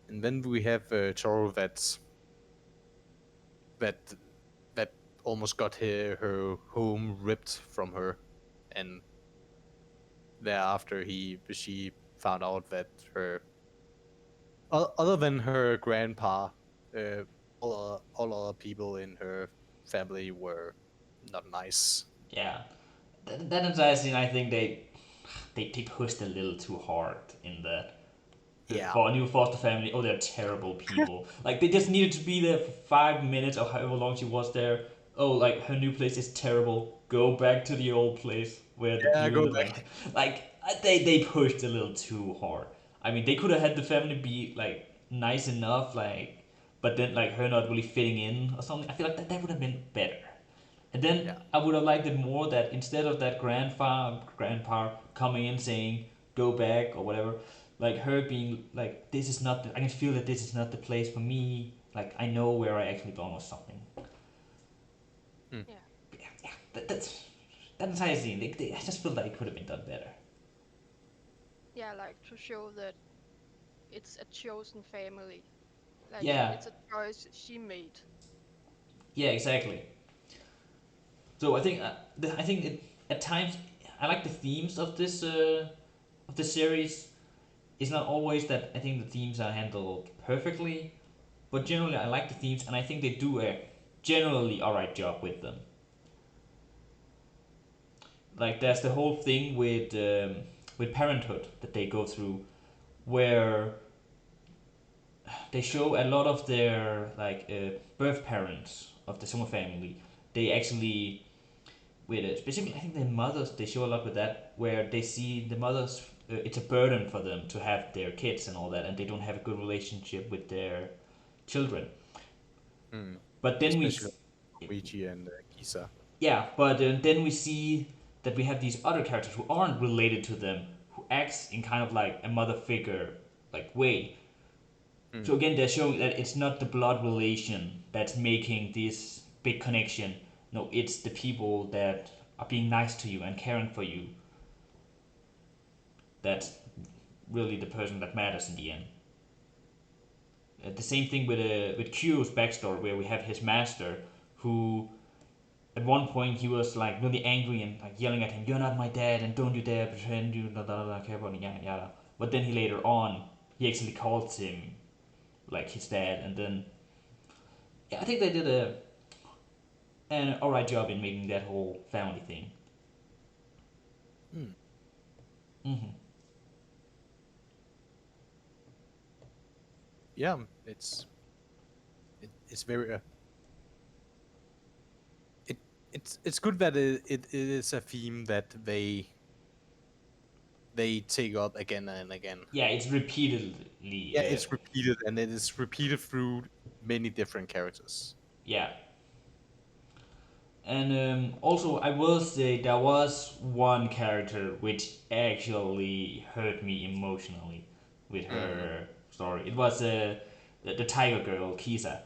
And then we have Toro that that almost got her home ripped from her, and thereafter she found out that her other than her grandpa, all other people in her family were not nice. Yeah. That entire scene, I think they pushed a little too hard in that. Yeah, For a new foster family, oh, they're terrible people. Like they just needed to be there for 5 minutes or however long she was there. Oh, like her new place is terrible. Go back to the old place where yeah, you go live. back. They pushed a little too hard. I mean, they could have had the family be like nice enough, like, but then like her not really fitting in or something. I feel like that would have been better. And then Yeah, I would have liked it more that instead of that grandpa coming in saying go back or whatever, like her being like this is not. I can feel that this is not the place for me. Like I know where I actually belong or something. mm, Yeah. Yeah, that's that entire scene. I just feel like it could have been done better. Yeah, like to show that it's a chosen family. Like Yeah, it's a choice she made. yeah, exactly. So I think at times I like the themes of this series. It's not always that I think the themes are handled perfectly, but generally I like the themes and I think they do a generally alright job with them. Like there's the whole thing with parenthood that they go through, where they show a lot of their birth parents of the Summer family. They actually with specifically I think the mothers they show a lot with that where they see the mothers it's a burden for them to have their kids and all that and they don't have a good relationship with their children. mm. But then Especially Luigi and Kisa. yeah, but then we see that we have these other characters who aren't related to them, who acts in kind of like a mother figure like way. Mm, So again, they're showing that it's not the blood relation that's making this big connection. No, it's the people that are being nice to you and caring for you. That's really the person that matters in the end. The same thing with Q's backstory, where we have his master, who at one point he was like really angry and like yelling at him, "You're not my dad, and don't you dare pretend you da da da care about me, yada yada." But then he later on he actually calls him like his dad, and then yeah, I think they did an alright job in making that whole family thing. mm. Hmm. Yeah, it's very it it's good that it is a theme that they take up again and again. Yeah, it's repeatedly. Yeah, it's repeated and it is repeated through many different characters. Yeah, and also I will say there was one character which actually hurt me emotionally with Mm. her story. It was the tiger girl Kisa.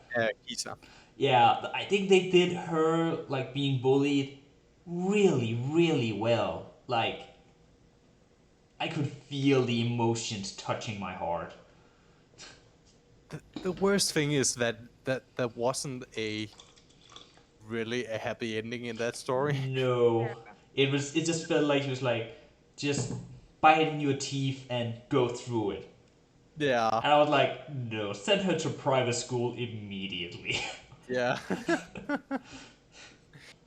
Kisa. Yeah, I think they did her like being bullied really, really well. Like I could feel the emotions touching my heart. The worst thing is that there wasn't a really a happy ending in that story. No, Yeah. it was. It just felt like she was like, just bite in your teeth and go through it. Yeah, And I was like, no, send her to private school immediately. yeah.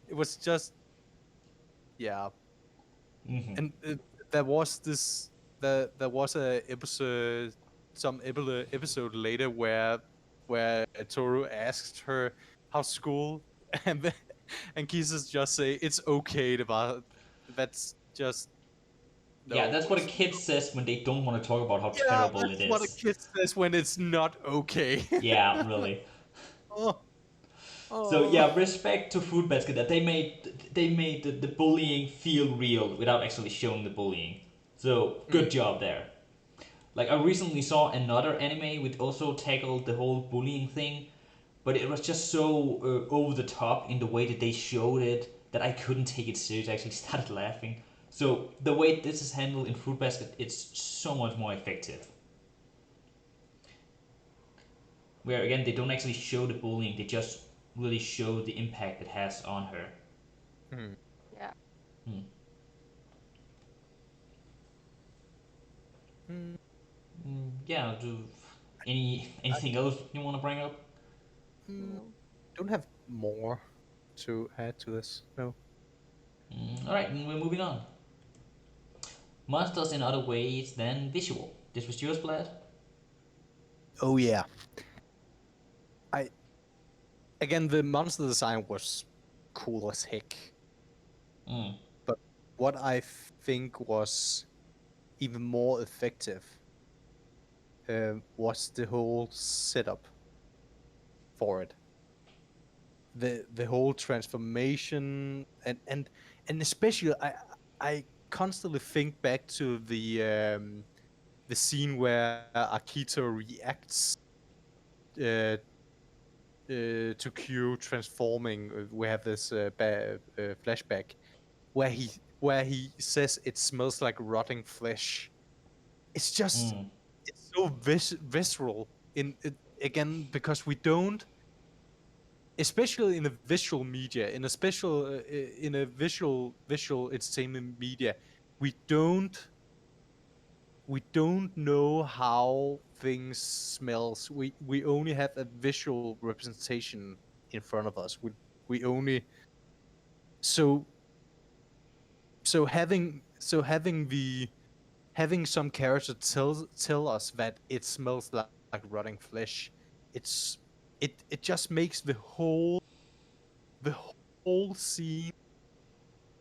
It was just yeah, Hmm. and there was this there was a episode episode later where Toru asked her how's school and then, and Kisses just say it's okay about that's just Yeah, no that's what a kid says when they don't want to talk about how yeah terrible it that's what a is. kid says when it's not okay. Yeah, really. Oh, So oh. yeah, respect to Fruit Basket that they made the bullying feel real without actually showing the bullying. So Mm, good job there. Like I recently saw another anime which also tackled the whole bullying thing, but it was just so over the top in the way that they showed it that I couldn't take it serious. I actually started laughing. So the way this is handled in Fruit Basket, it's so much more effective. Where again, they don't actually show the bullying; they just really show the impact it has on her. mm, Yeah. Hmm. mm. Yeah. Do I anything else you want to bring up? mm, No. don't have more to add to this. No. All right, and we're moving on. Monsters in other ways than visual. This was yours, Blad. Oh yeah. I again the monster design was cool as heck. Mm. But what I think was even more effective was the whole setup for it. The whole transformation and especially I constantly think back to the scene where Akito reacts uh, to Q transforming. We have this flashback where he says it smells like rotting flesh. It's just Mm. it's so visceral in it, again because we don't, especially in a visual media, in a special in a visual entertainment media, we don't we don't know how things smells. We only have a visual representation in front of us. We only so having the having some character tell us that it smells like rotting flesh, it's it just makes the whole scene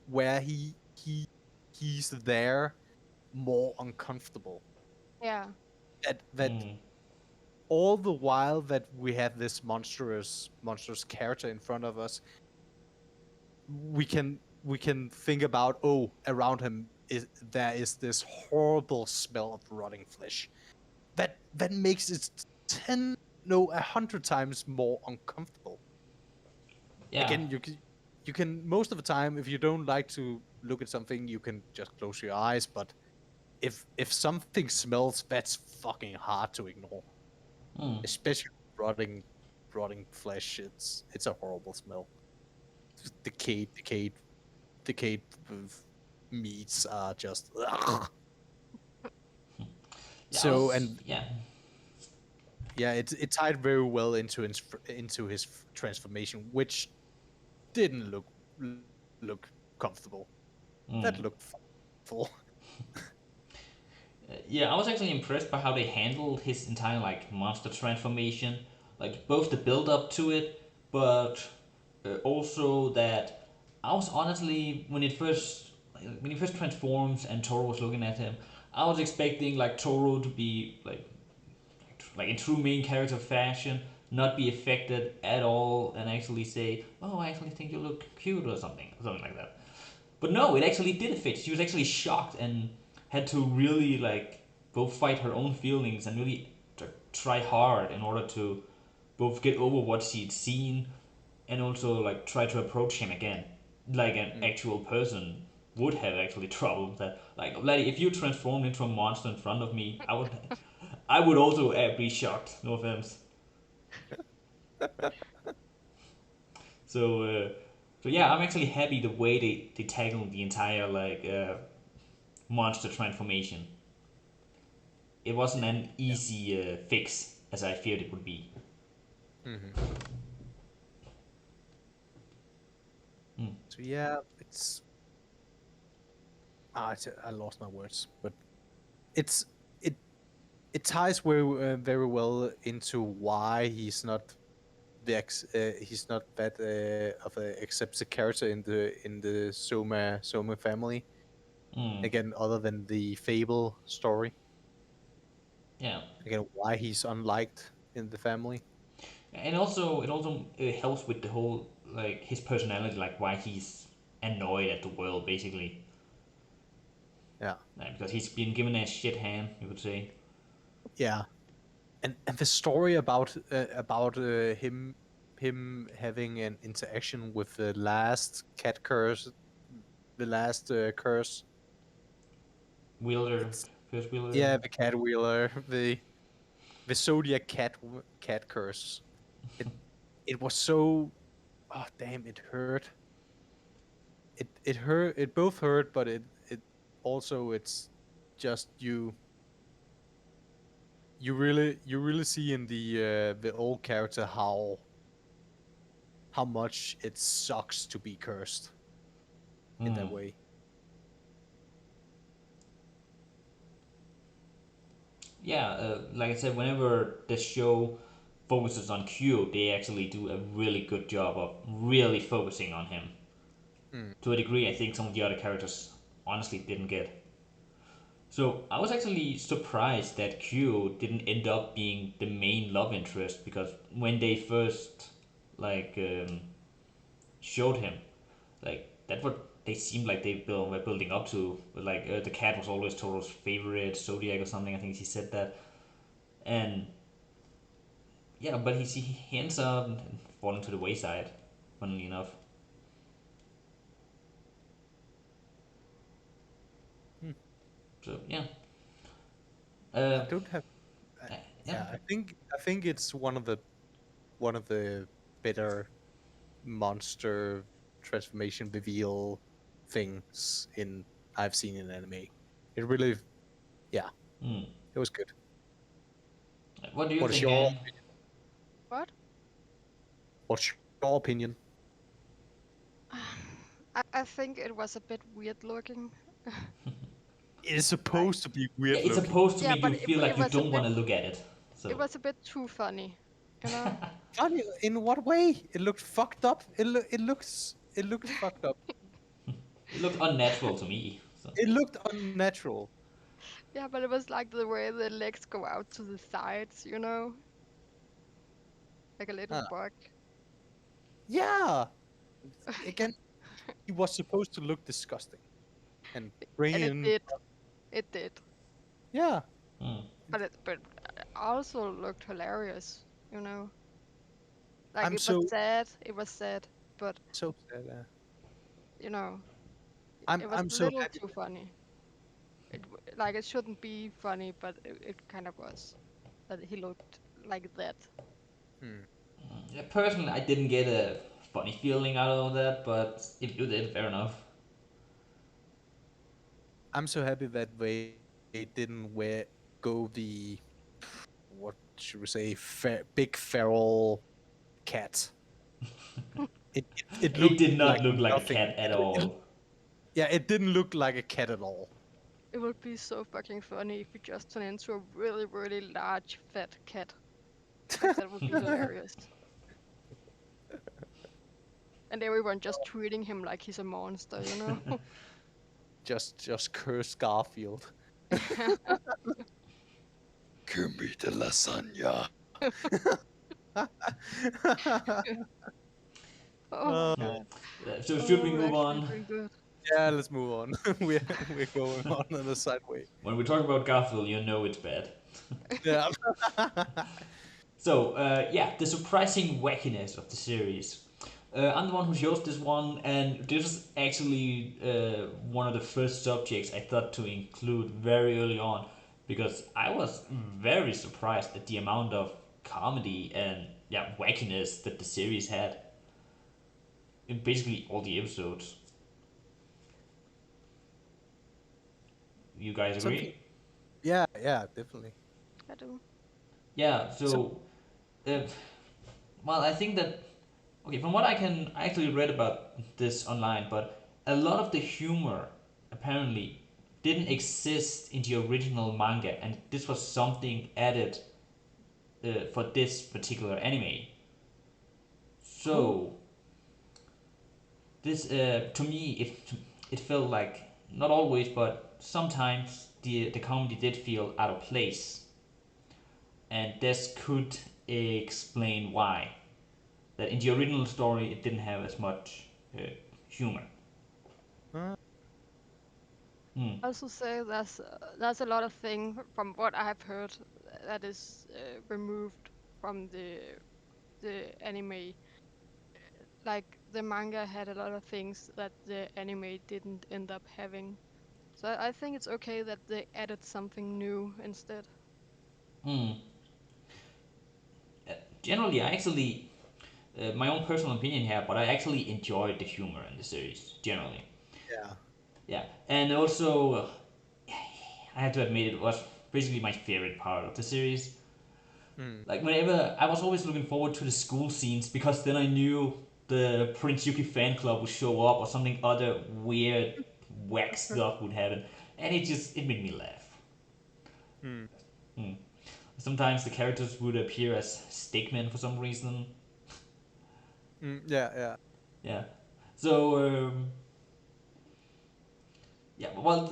where he's there more uncomfortable. Yeah. That Mm. all the while that we have this monstrous character in front of us, we can think about, oh, around him there is this horrible smell of rotting flesh. That makes it 10 no 100 times more uncomfortable. Yeah. Again, you can most of the time, if you don't like to look at something, you can just close your eyes, but if something smells, that's fucking hard to ignore, Mm. especially rotting flesh. It's a horrible smell. Just decayed meats are just ugh. Yeah. I So was. and Yeah. yeah, it tied very well into his transformation, which didn't look comfortable. That Mm. looked full. Yeah, I was actually impressed by how they handled his entire like monster transformation, like both the build up to it, but also that I was honestly when he first transforms and Toro was looking at him, I was expecting like Toro to be like in true main character fashion, not be affected at all, and actually say, "Oh, I actually think you look cute" or something like that. But no, it actually did affect. She was actually shocked and had to really like both fight her own feelings and really try hard in order to both get over what she'd seen, and also like try to approach him again, like an Mm. actual person would have actually trouble with that. Like, Vladdy, if you transformed into a monster in front of me, I would also be shocked. No offense. So, so yeah, I'm actually happy the way they tackled the entire like monster transformation. It wasn't an easy fix as I feared it would be. Hmm. Mm. So yeah, I lost my words, but it's it it ties very well into why he's not that of a accepted character in the Soma family. Mm. Again, other than the Fable story, Yeah, again, why he's unliked in the family. and it also helps with the whole like his personality, like why he's annoyed at the world basically, Yeah, because he's been given a shit hand, you could say. yeah, and the story about him having an interaction with the last cat curse, the last curse. Wielder, It's first wielder. yeah, the cat wheeler, the zodiac cat curse. It it was so, oh damn, it hurt. It hurt. It both hurt, but it also, it's just you really see in the old character how much it sucks to be cursed in that Mm. way. Yeah, like I said, whenever the show focuses on Q, they actually do a really good job of really focusing on him Mm. to a degree I think some of the other characters honestly didn't get. So I was actually surprised that Q didn't end up being the main love interest, because when they first like showed him, like that's what they seemed like were building up to. Like the cat was always Toro's favorite zodiac or something. I think he said that, and yeah, but he ends up falling to the wayside, funnily enough. Mm. So yeah, I uh, don't have. Uh, yeah. yeah, I think it's one of the better monster transformation reveal things in I've seen in anime. It really, yeah, Hmm. it was good. What do you What is think, your Anne? What? what's your opinion? I think it was a bit weird looking. It is Like, supposed to be Yeah, weird it's looking. supposed to yeah, make you but feel like it you was a don't want bit to look at it. it So was a bit too funny, you know. Funny in what way? It looked fucked up. It looked fucked up. it looked unnatural to me. So It looked unnatural. Yeah, but it was like the way the legs go out to the sides, you know, like a little Huh. bug. Yeah. Again, he was supposed to look disgusting and bring And it in. did. It did. Yeah. hmm. But it also looked hilarious, you know. Like I'm it was so sad. It was sad, but so sad. you know, I'm it was I'm a so little happy. too funny. Like it shouldn't be funny, but it kind of was. That he looked like that. Hmm. Yeah, personally, I didn't get a funny feeling out of that, but if you did, fair enough. I'm so happy that they didn't go the, what should we say, big feral cat. It It looked did not like look like a nothing. cat at all. Yeah, it didn't look like a cat at all. It would be so fucking funny if you just turn into a really, really large fat cat. Like that would be hilarious. And everyone just treating him like he's a monster, you know? Just curse Garfield. Give me the lasagna. Oh my Uh, god. So should we Oh, move that should on? have been good. yeah, let's move on. We're going on a side way. When we talk about Garfield, you know it's bad. Yeah. So yeah, the surprising wackiness of the series. I'm the one who chose this one, and this is actually one of the first subjects I thought to include very early on because I was very surprised at the amount of comedy and wackiness that the series had in basically all the episodes. You guys Something. agree? Yeah, yeah, definitely. I do. Yeah. Some. So, uh, well, I think that okay, from what I actually read about this online, but a lot of the humor apparently didn't exist in the original manga, and this was something added for this particular anime. Oh. So this to me it felt like not always, but sometimes the comedy did feel out of place, and this could explain why. That in the original story it didn't have as much humor. Uh, Hmm. I also say there's a lot of thing from what I have heard that is removed from the anime. Like the manga had a lot of things that the anime didn't end up having. So I think it's okay that they added something new instead. Hmm. Generally, I actually my own personal opinion here, but I actually enjoyed the humor in the series generally. yeah. Yeah, and also I have to admit it was basically my favorite part of the series. Mm. Like whenever I was always looking forward to the school scenes because then I knew the Prince Yuki fan club would show up or something other weird whack stuff would happen, and it made me laugh. Mm. Hmm. Sometimes the characters would appear as stickmen for some reason. Mm. Yeah, yeah. Yeah. So yeah, well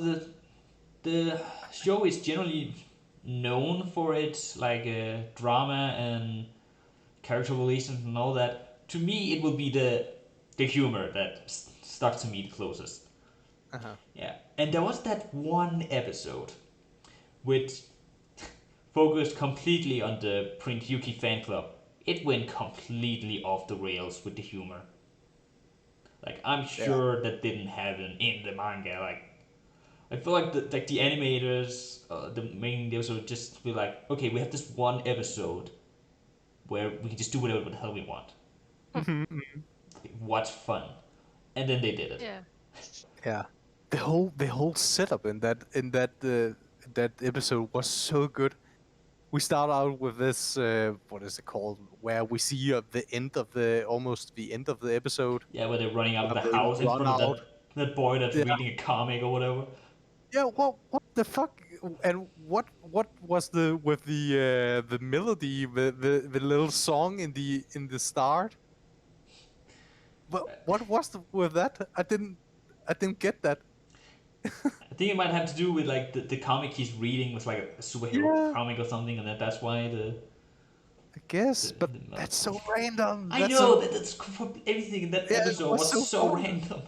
the show is generally known for its like drama and character relations and all that. To me, it will be the humor that stuck to me the closest. Uh-huh. Yeah, and there was that one episode which focused completely on the Prince Yuki fan club. It went completely off the rails with the humor. Like I'm Yeah. sure that didn't happen in the manga. Like I feel like the animators, the making the episode just be like, okay, we have this one episode where we can just do whatever the hell we want. What's fun? And then they did it. Yeah. Yeah. The whole setup in that episode was so good. We start out with this what is it called, where we see the end of the almost the end of the episode Yeah, where they're running out of where the they house in run front of out. that boy that's Yeah. reading a comic or whatever. Yeah, what the fuck? And what was the with the melody, the little song in the start? What was with that? I didn't get that. I think it might have to do with like the comic he's reading was like a superhero Yeah, comic or something, and that's why I guess, but the that's so random. I That's know so that's everything in that Yeah, it episode was was so so fun. random.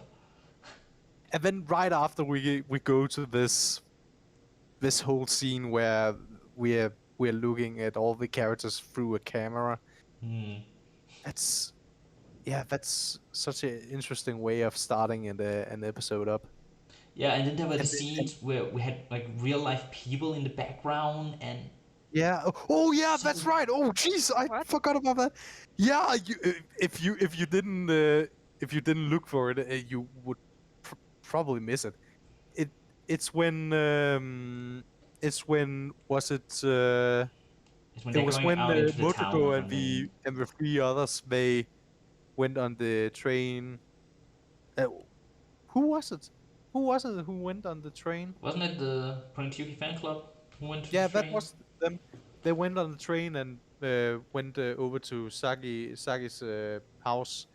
And then right after we go to this whole scene where we're looking at all the characters through a camera. Hmm. That's Yeah, that's such an interesting way of starting an episode up. Yeah, and then there were the And scenes where we had like real life people in the background, and yeah. Oh yeah, that's so right. Oh jeez, I What? forgot about that. Yeah, if you didn't look for it, you would probably miss it. It it's when was it? it's when It they're was going when out into the town or Motoko something. and the three others, they went on the train. Uh, who was it? Who was it who went on the train? Wasn't it the Prince Yuki fan club who went to the Yeah, that train? was them. They went on the train and went over to Sagi's house.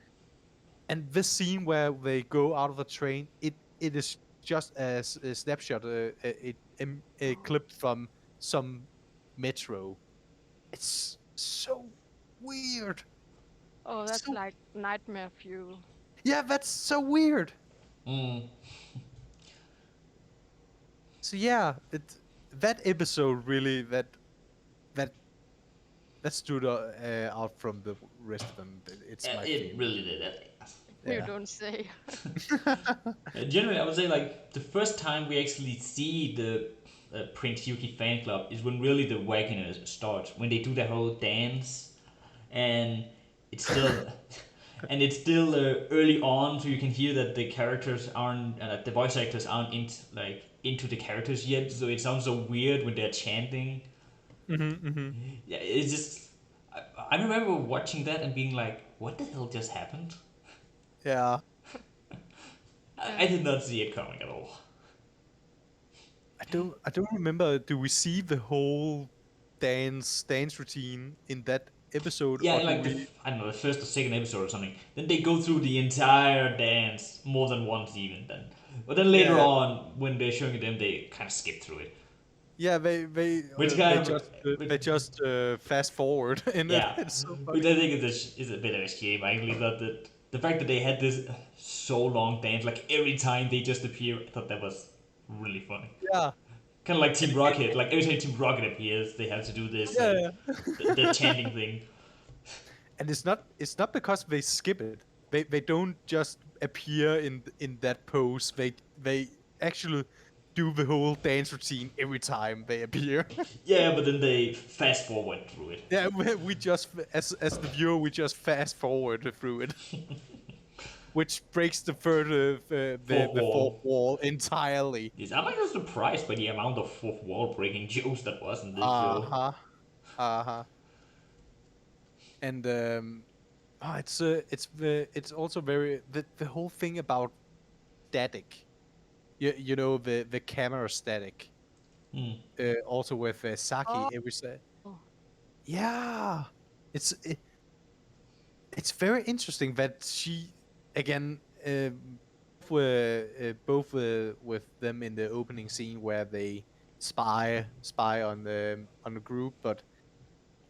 And this scene where they go out of the train, it is just a snapshot, a clip from some metro. It's so weird. Oh, that's So like nightmare fuel. yeah, that's so weird. Mm. So yeah, that episode really that that stood out from the rest of them. It's my It favorite. really did. You Yeah. don't say. Generally, I would say like the first time we actually see the Prince Yuki fan club is when really the wackiness starts. When they do their whole dance, and it's still and it's still early on, so you can hear that the characters aren't the voice actors aren't into the characters yet. So it sounds so weird when they're chanting. Mm-hmm. Yeah, it's just. I remember watching that and being like, "What the hell just happened?" Yeah. I Yeah. did not see it coming at all. I don't remember. Do we see the whole dance routine in that episode, Yeah, or in do like we? I don't know, the first or second episode or something. Then they go through the entire dance more than once even then. But then later Yeah, on, when they're showing it them, they kind of skip through it, yeah. They which they kind of, just they just fast forward in it. yeah, It's so which funny. I think is a bit of a shame. I actually thought that the fact that they had this so long dance, like every time they just appear, I thought that was really funny. Yeah, Kind of like and Team Rocket. Like every time Team Rocket appears, they have to do this like yeah, the chanting thing. and it's not because they skip it. They don't just appear in that pose. They actually do the whole dance routine every time they appear. Yeah, but then they fast forward through it. Yeah, we just as the viewer we just fast forward through it, which breaks the Fourth the fourth wall. wall entirely. Yes, I'm actually surprised by the amount of fourth wall breaking jokes that was in this Uh show. huh. Uh huh. And it's also very the whole thing about static. You know the camera static. Hmm. Also with Oh. Saki, it was yeah. It's it's very interesting that she again both with them in the opening scene where they spy on the group, but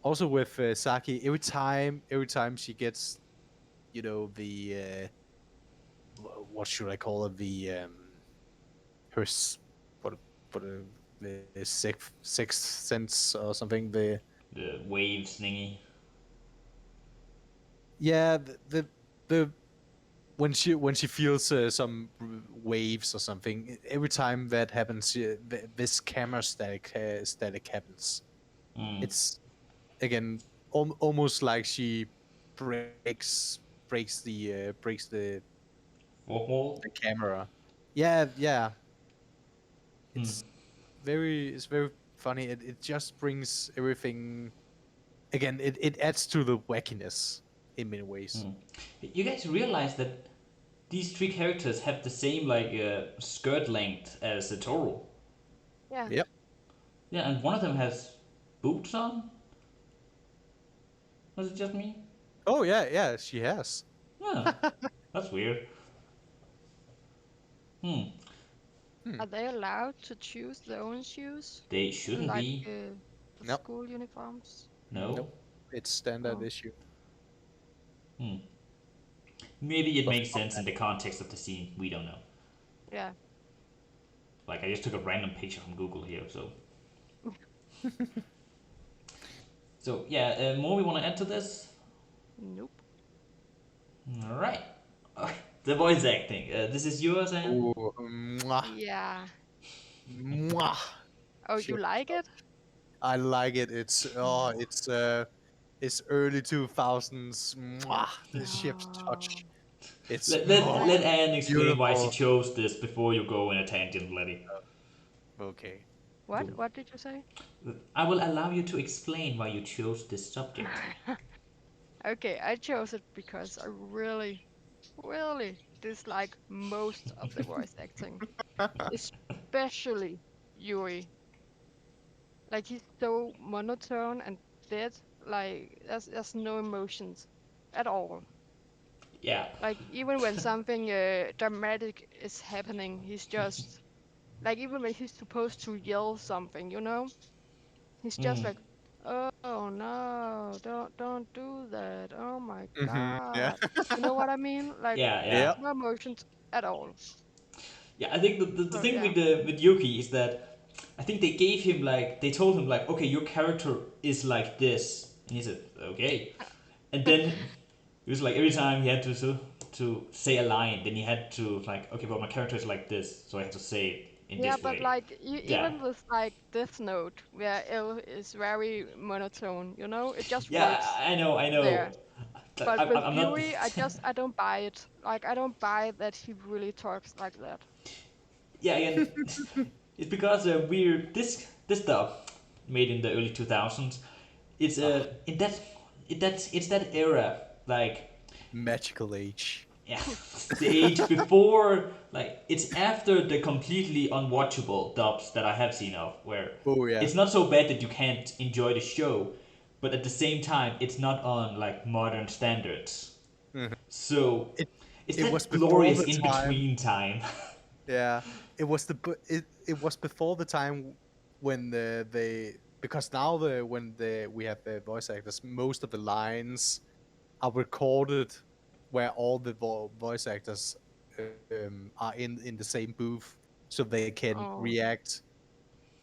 also with Saki every time she gets the what should I call it, the her what what the sixth sense or something, the The wave thingy. yeah the when she feels some waves or something, every time that happens, this camera static happens. Hmm. It's again almost like she breaks Fourth wall. the camera. Yeah. Hmm. It's very funny. It just brings everything again. It adds to the wackiness in many ways. Hmm. You guys realize that these three characters have the same like skirt length as Toro. Yeah. Yep. Yeah, and one of them has boots on. Was it just me? Oh yeah, she has. Yeah, that's weird. Hmm. Hmm. Are they allowed to choose their own shoes? They shouldn't Like be. the Nope. school uniforms? No. Nope. It's standard Oh, issue. Hmm. Maybe it Of makes sense in the context of the scene. We don't know. yeah. Like I just took a random picture from Google here, so. So yeah, more we want to add to this. Nope. All right. The voice acting. This is yours, Anne. Ooh, mwah, Yeah. mwah. Oh, you Chef like it? I like it. It's early 2000s. Mwah, the chef's touch. Oh. It's Let Like, Anne explain why she beautiful. chose this before you go in a tangent, Letty. Okay. what? Go. What did you say? I will allow you to explain why you chose this subject. Okay, I chose it because I really, really dislike most of the voice acting, especially Yuri. Like he's so monotone and dead. Like there's no emotions at all. Yeah. Like even when something dramatic is happening, he's just like even when he's supposed to yell something, he's just Mm. like, "Oh no, don't do that. Oh my Yeah. God." You know what I mean? Like Yeah, Yeah. yeah. no emotions at all. Yeah, I think the So thing yeah. with Yuki is that I think they gave him like they told him like okay your character is like this And he said, okay. And then it was like every time he had to say a line, then he had to like, okay, well my character is like this, so I have to say it in Yeah, this but way. like Yeah, even with like Death Note, where L is very monotone, you know, it just yeah, works I know. there. But with I'm not. Yuri, I don't buy it. Like I don't buy that he really talks like that. Yeah, again, it's because we're this stuff made in the early 2000s. It's Ah, in that it's that era, like, magical age. yeah, the age before, like it's after the completely unwatchable dubs that I have seen of, where Oh yeah. it's not so bad that you can't enjoy the show, but at the same time it's not on like modern standards. Mhm. So It it's it was that before glorious the in time. between time. Yeah, it was it was before the time when they because now when we have the voice actors, most of the lines are recorded where all the voice actors are in the same booth, so they can Oh, react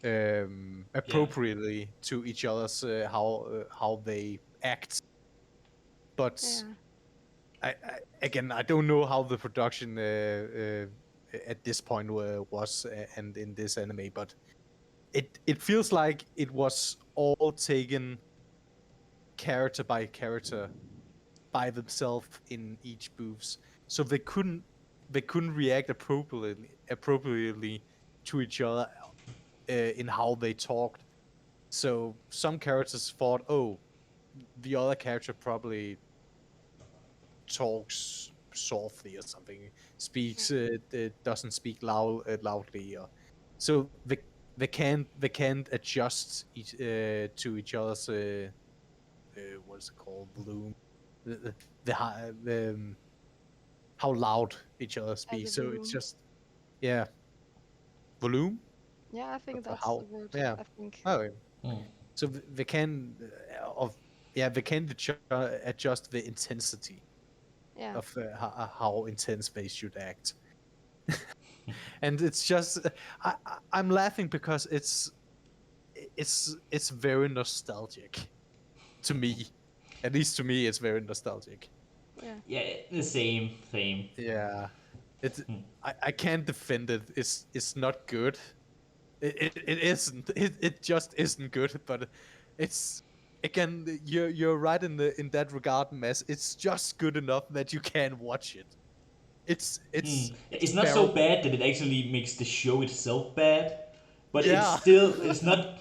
Yeah, appropriately to each other's how they act. But yeah, again, I don't know how the production at this point was and in this anime, but it feels like it was all taken character by character by themselves in each booths, so they couldn't react appropriately to each other in how they talked. So some characters thought, oh, the other character probably talks softly or something, speaks doesn't speak loudly, or so they can't adjust to each other's what is it called, volume, the how loud each other as a speaks. So it's volume. just, yeah, volume Yeah, I of think that's how, the word. yeah. I think. Oh, yeah. mm, So they can of yeah, they can adjust the intensity Yeah, of how intense they should act. And it's just I'm laughing because it's very nostalgic to me. At least to me, it's very nostalgic. yeah, yeah, the same. Yeah, it Hmm. I can't defend it. It's not good. It isn't. It just isn't good. But it's, again, you're right in that regard, Mess. It's just good enough that you can watch it. It's Hmm. it's it's It's not so bearable. bad that it actually makes the show itself bad, but Yeah. it's not,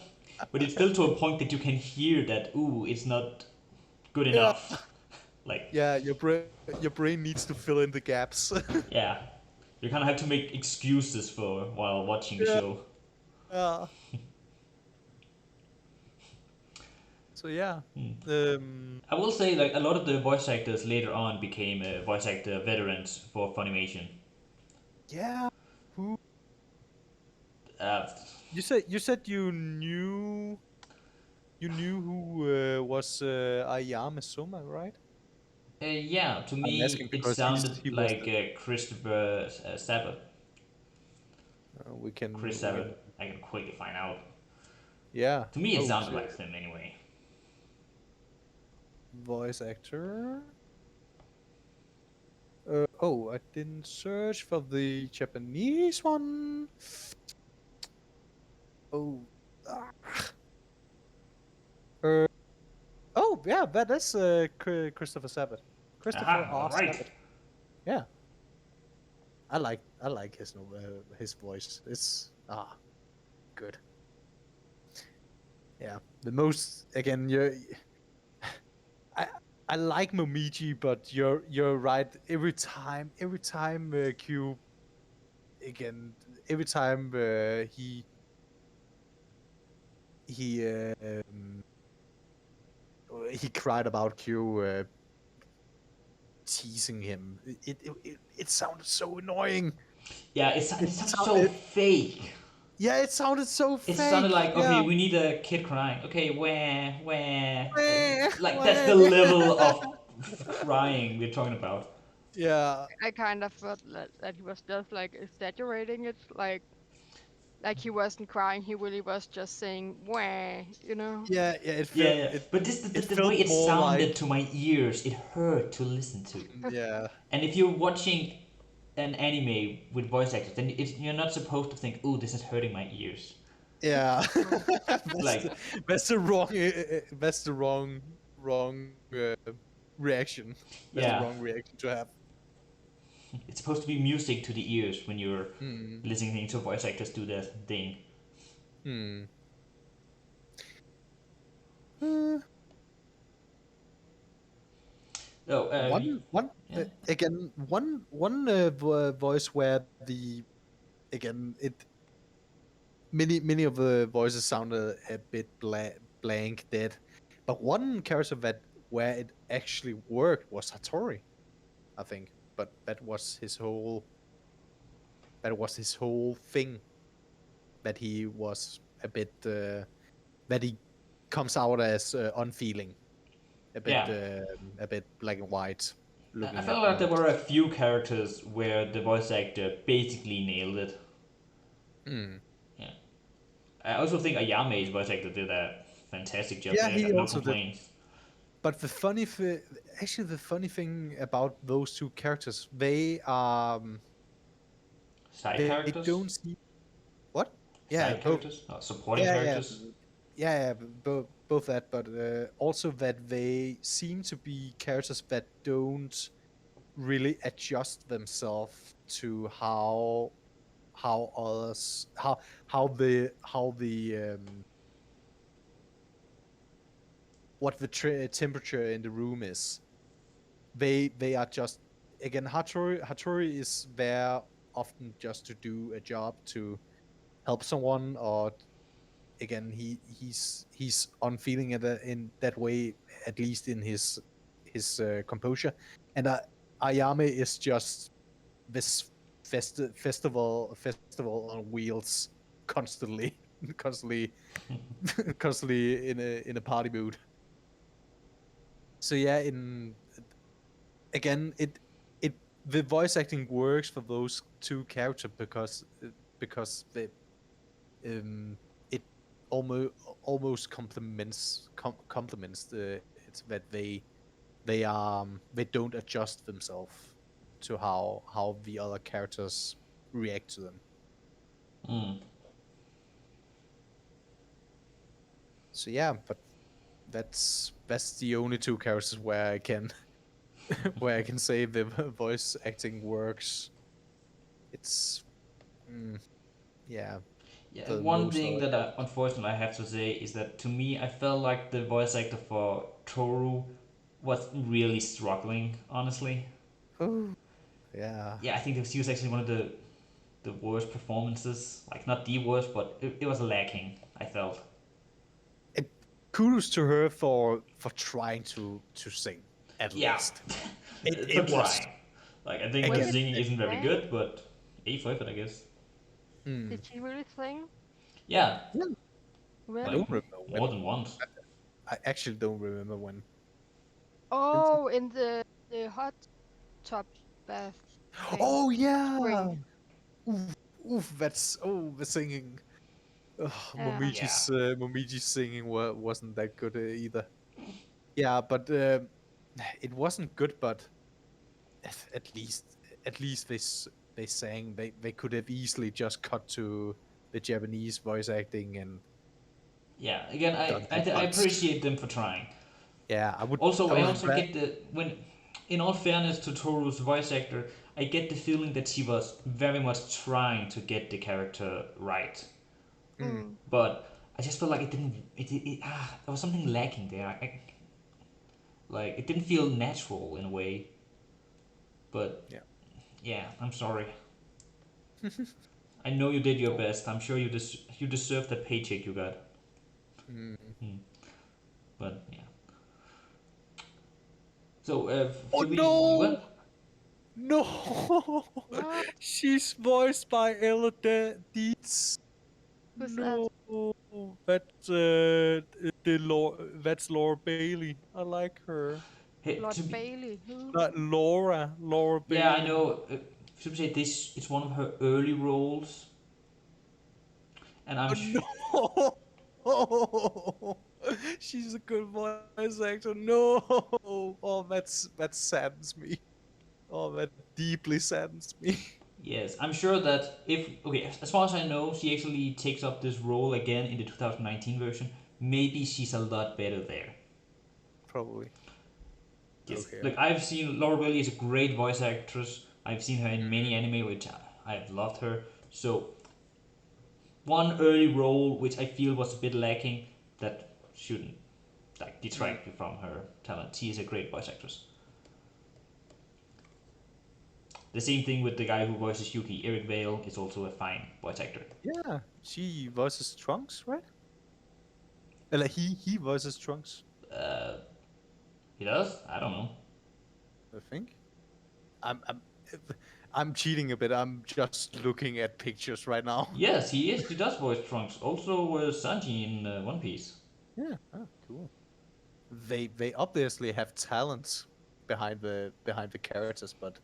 but it's still to a point that you can hear that, ooh, it's not good Yeah. enough. Like, Yeah, your brain needs to fill in the gaps. yeah, you kind of have to make excuses for while watching the Yeah. show. Yeah. So yeah. Hmm. Um. I will say, like, a lot of the voice actors later on became voice actor veterans for Funimation. Yeah. Who Uh, you said you knew who was Ayame Soma, right? yeah, to I'm me asking it because sounded he was like Christopher Sabat. we Chris can we Sabat. can I can quickly find out. yeah. To me, it Oh, sounded so like him anyway. voice actor. Oh, I didn't search for the Japanese one. Oh. Ah. Uh, oh, yeah, that is Christopher Sabat. Christopher Aha, R. all right. Sabat. Yeah, I like his voice. It's good. Yeah, the most, again, I I like Momiji, but you're right. Every time Q, again, every time he he cried about Q teasing him. It sounded so annoying. Yeah, It it sounded so sounded fake. Yeah, it sounded so It sounded fake. like, okay, Yeah. we need a kid crying. Okay, where, Wah, like that's wah. the level of crying we're talking about. Yeah. I kind of felt that he was just like exaggerating it, like Like he wasn't crying, he really was just saying "wah," you know. Yeah, yeah. Yeah, yeah. But this It the way felt it more like sounded to my ears, it hurt to listen to. yeah, And if you're watching an anime with voice actors, then you're not supposed to think, "Oh, this is hurting my ears." yeah. Mm. that's Like, the, that's the wrong that's the wrong reaction. That's the yeah, wrong reaction to have. it's supposed to be music to the ears when you're Hmm. listening to voice actors do their thing. Hmm. Uh, Oh, one yeah, again one voice where the again it many of the voices sounded a bit blank dead, but one character that where it actually worked was Hattori, I think. But that was his whole thing, that he was a bit that he comes out as unfeeling, yeah. a bit black and white, I looking felt at like there things. were a few characters where the voice actor basically nailed it. Hmm. Yeah. I also think Ayame's voice actor did a fantastic job Yeah, there. I he got no also did. complaints. But actually, the funny thing about those two characters, Side they characters, don't see what? Yeah, side both. characters, supporting Yeah, yeah, characters. both that, but also that they seem to be characters that don't really adjust themselves to how others how the what the temperature in the room is. They are just again Hattori is there often just to do a job, to help someone, or again he's unfeeling in that way, at least in his composure. And Ayame is just this festival on wheels, constantly constantly constantly in a party mood. So yeah, in again it the voice acting works for those two characters because it almost almost complements the it's that they don't adjust themselves to how the other characters react to them. Mm. So yeah, but that's the only two characters where I can where I can say the voice acting works. It's mm, yeah, Yeah, for one most thing other that characters. unfortunately I have to say is that to me, I felt like the voice actor for Toru was really struggling, honestly. Oh yeah. Yeah, I think he was actually one of the worst performances. Like, not the worst, but it was lacking, I felt. And kudos to her for trying to sing at Yeah, least. for It was trying. Like, I think Was the again. it singing isn't very sang? good, but A for effort, I guess. Hmm, Did she really sing? Yeah, yeah, I like Really? don't remember more when. than once. I actually don't remember when. Oh, in the hot tub bath thing. Oh yeah. Spring. Oof, oof. That's the singing. Ugh, Yeah. Yeah, Momiji's singing wasn't that good either. Yeah, but it wasn't good. But at least they sang. They could have easily just cut to the Japanese voice acting and yeah. Again, done that. I But appreciate them for trying. yeah, Also, I I would also get the when, in all fairness to Toru's voice actor, I get the feeling that she was very much trying to get the character right, mm, Mm. but I just felt like it didn't. There was something lacking there. Like, it didn't feel natural in a way. But yeah. yeah, I'm sorry. I know you did your Oh, best. I'm sure you deserve the paycheck you got. mm. Hmm. But yeah. So Oh should we no! what? No! What? She's voiced by Ella Dietz. Who's that? No, that's that's Laura Bailey. I like her. Hey, Lord to be Bailey. Who? Not Laura Yeah, I Bailey. know. Should we say this? It's one of her early roles. and Oh no! Oh, she's a good voice actor. No! Oh, that saddens me. Oh, that deeply saddens me. yes, I'm sure that if okay, as far as I know, she actually takes up this role again in the 2019 version. Maybe she's a lot better there. Probably. Yes, Okay. like I've seen Laura Bailey is a great voice actress. I've seen her in Mm, many anime, which I've loved her. So one early role which I feel was a bit lacking that shouldn't like mm. detract from her talent. She is a great voice actress. The same thing with the guy who voices Yuki. Eric Vale is also a fine voice actor. Yeah, she voices Trunks, right? Like he voices Trunks, Uh, he does? I don't know. I think. I'm I'm cheating a bit. I'm just looking at pictures right now. Yes, he is. He does voice Trunks. Also, Sanji in One Piece. Yeah. Oh, cool. They obviously have talent behind the characters, but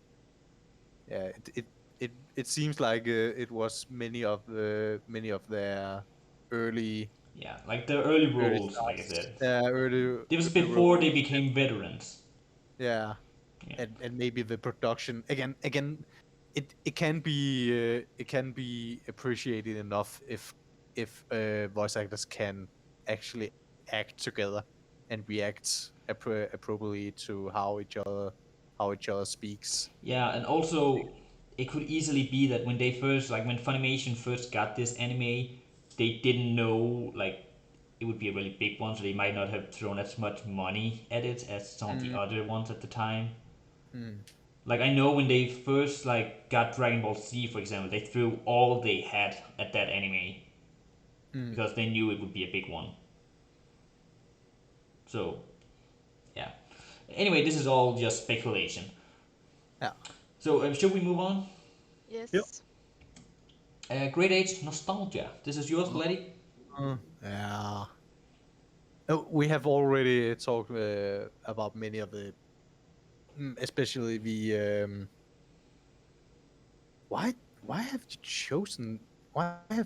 yeah, it seems like it was many of their early Yeah, like the early early roles, like I starts. said. Early This was early before they roles. became veterans. Yeah, Yeah. and maybe the production again it can be appreciated enough if voice actors can actually act together and react appropriately to how each other speaks. Yeah, and also it could easily be that when they first, like when Funimation first got this anime, they didn't know like it would be a really big one, so they might not have thrown as much money at it as some of the Mm, other ones at the time. mm, Like I know when they first like got Dragon Ball Z, for example, they threw all they had at that anime mm. because they knew it would be a big one. So yeah. Anyway, this is all just speculation. Yeah. So should we move on? Yep. Yes. Great Age Nostalgia. This is yours, Uh, Letty. yeah. We have already talked about many of the, especially the why have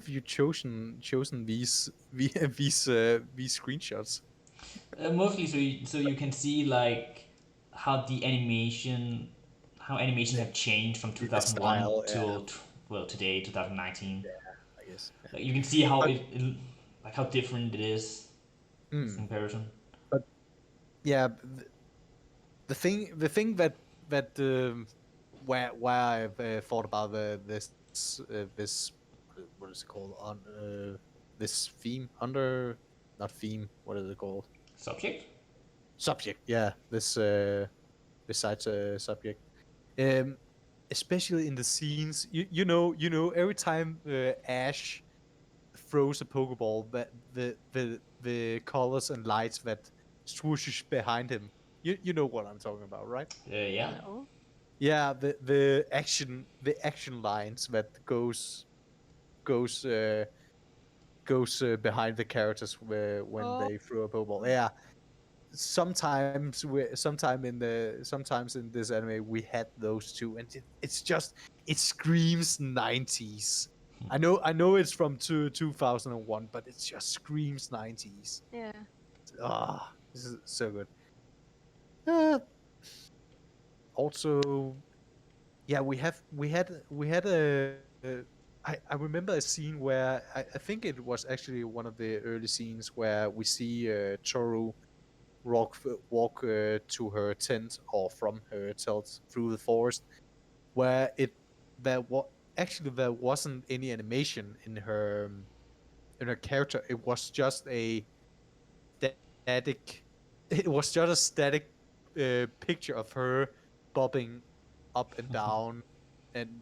you chosen these screenshots? Mostly so you can see like how the animation, how animations The, have changed from the 2001 style, till well today 2019. I guess. Yeah. Like you can see how But like how different it is in mm, comparison. but yeah, the thing that where I've thought about this what is it called on this theme under not theme, what is it called, Subject. subject, yeah, this besides subject, um especially in the scenes, you know every time Ash throws a pokeball, that the colors and lights that swooshes behind him, you know what I'm talking about, right? Yeah. No. Yeah, the action lines that goes behind the characters when Oh. they throw a pokeball. Yeah, sometimes in this anime we had those two, and it's just it screams 90s. I know it's from 2001, but it just screams 90s. Yeah. Ah, this is so good. Uh, Also, yeah, we had I remember a scene where I think it was actually one of the early scenes where we see Toru walk to her tent or from her tent through the forest, where there was actually there wasn't any animation in her character. It was just a static. It was just a static picture of her bobbing up and down, and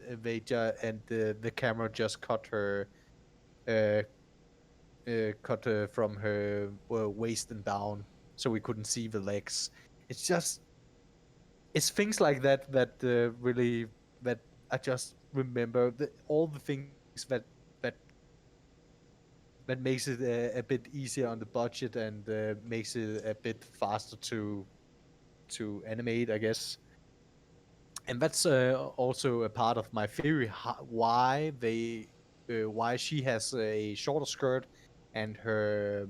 the camera just uh, cut from her waist and down, so we couldn't see the legs. It's just it's things like that that really that I just remember all the things that makes it a bit easier on the budget and makes it a bit faster to animate, I guess. And that's also a part of my theory why they why she has a shorter skirt and her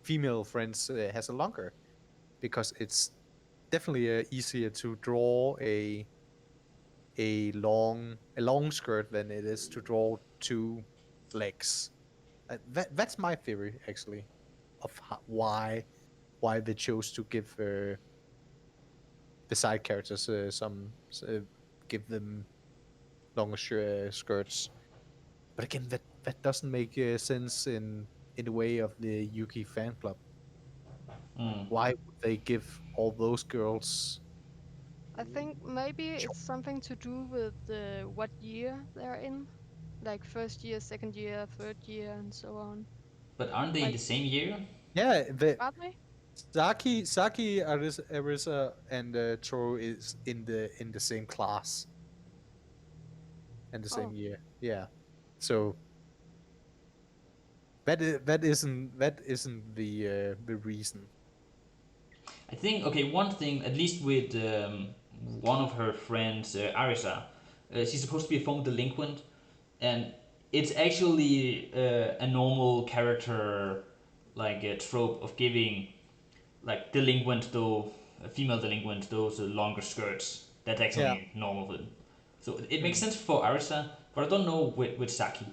female friends has a longer, because it's definitely easier to draw a long skirt than it is to draw two legs. That's my theory actually of why they chose to give the side characters give them longer skirts. But again, that doesn't make sense in the way of the Yuki fan club. Mm. Why would they give all those girls I think maybe short? it's something to do with what year they're in, like first year, second year, third year, and so on. But aren't they in Like, the same year? Yeah, the are they? Saki, Arisa, and Toru is in the same class and the same Oh, year. Yeah, so that isn't the reason. I think okay. One thing, at least with one of her friends, Arisa, she's supposed to be a phone delinquent, and it's actually a normal character like a trope of giving like delinquent though female delinquent those longer skirts. That's Yeah. actually normal for them. So it makes Mm, sense for Arisa, but I don't know with Saki.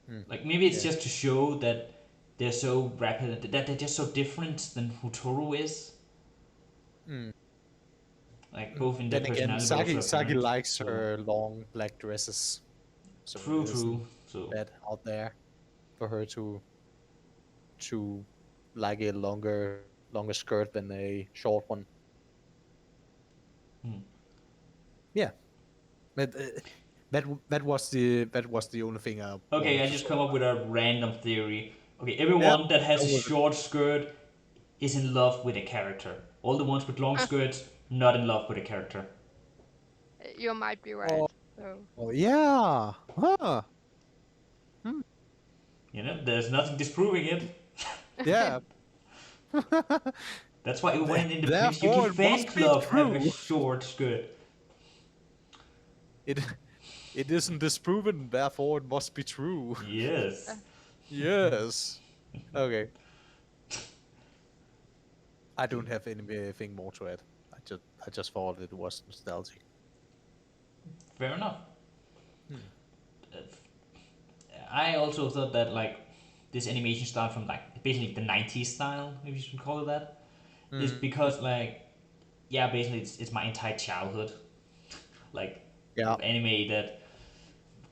mm, Like maybe it's yeah. just to show that they're so rapid, that they're just so different than who Toru is. Mm. Like both in their Then again, personality, but also Saki apparent. likes So her long black dresses, so it true, isn't true. So that out there for her to like a longer skirt than a short one. hmm. Yeah, but that was the only thing I Okay, wanted I to just say come up about with it. a random theory. Okay, Yeah, everyone that has go a with it. short skirt is in love with a character. All the ones with long skirts, not in love with a character. you might be Oh, right. So, oh yeah. Huh. Hmm. You know, there's nothing disproving it. Yeah. That's why everyone in the Prince Yuki Therefore, it fan must be club have a true. short skirt. It it isn't disproven, therefore it must be true. uh, Yes. Yes. Okay. I don't have anything more to add. I just thought it was nostalgic. Fair enough. Hmm. I also thought that like this animation style from like basically the 90s style, if you should call it that, is Mm. because like yeah, basically it's my entire childhood like Yeah. of anime that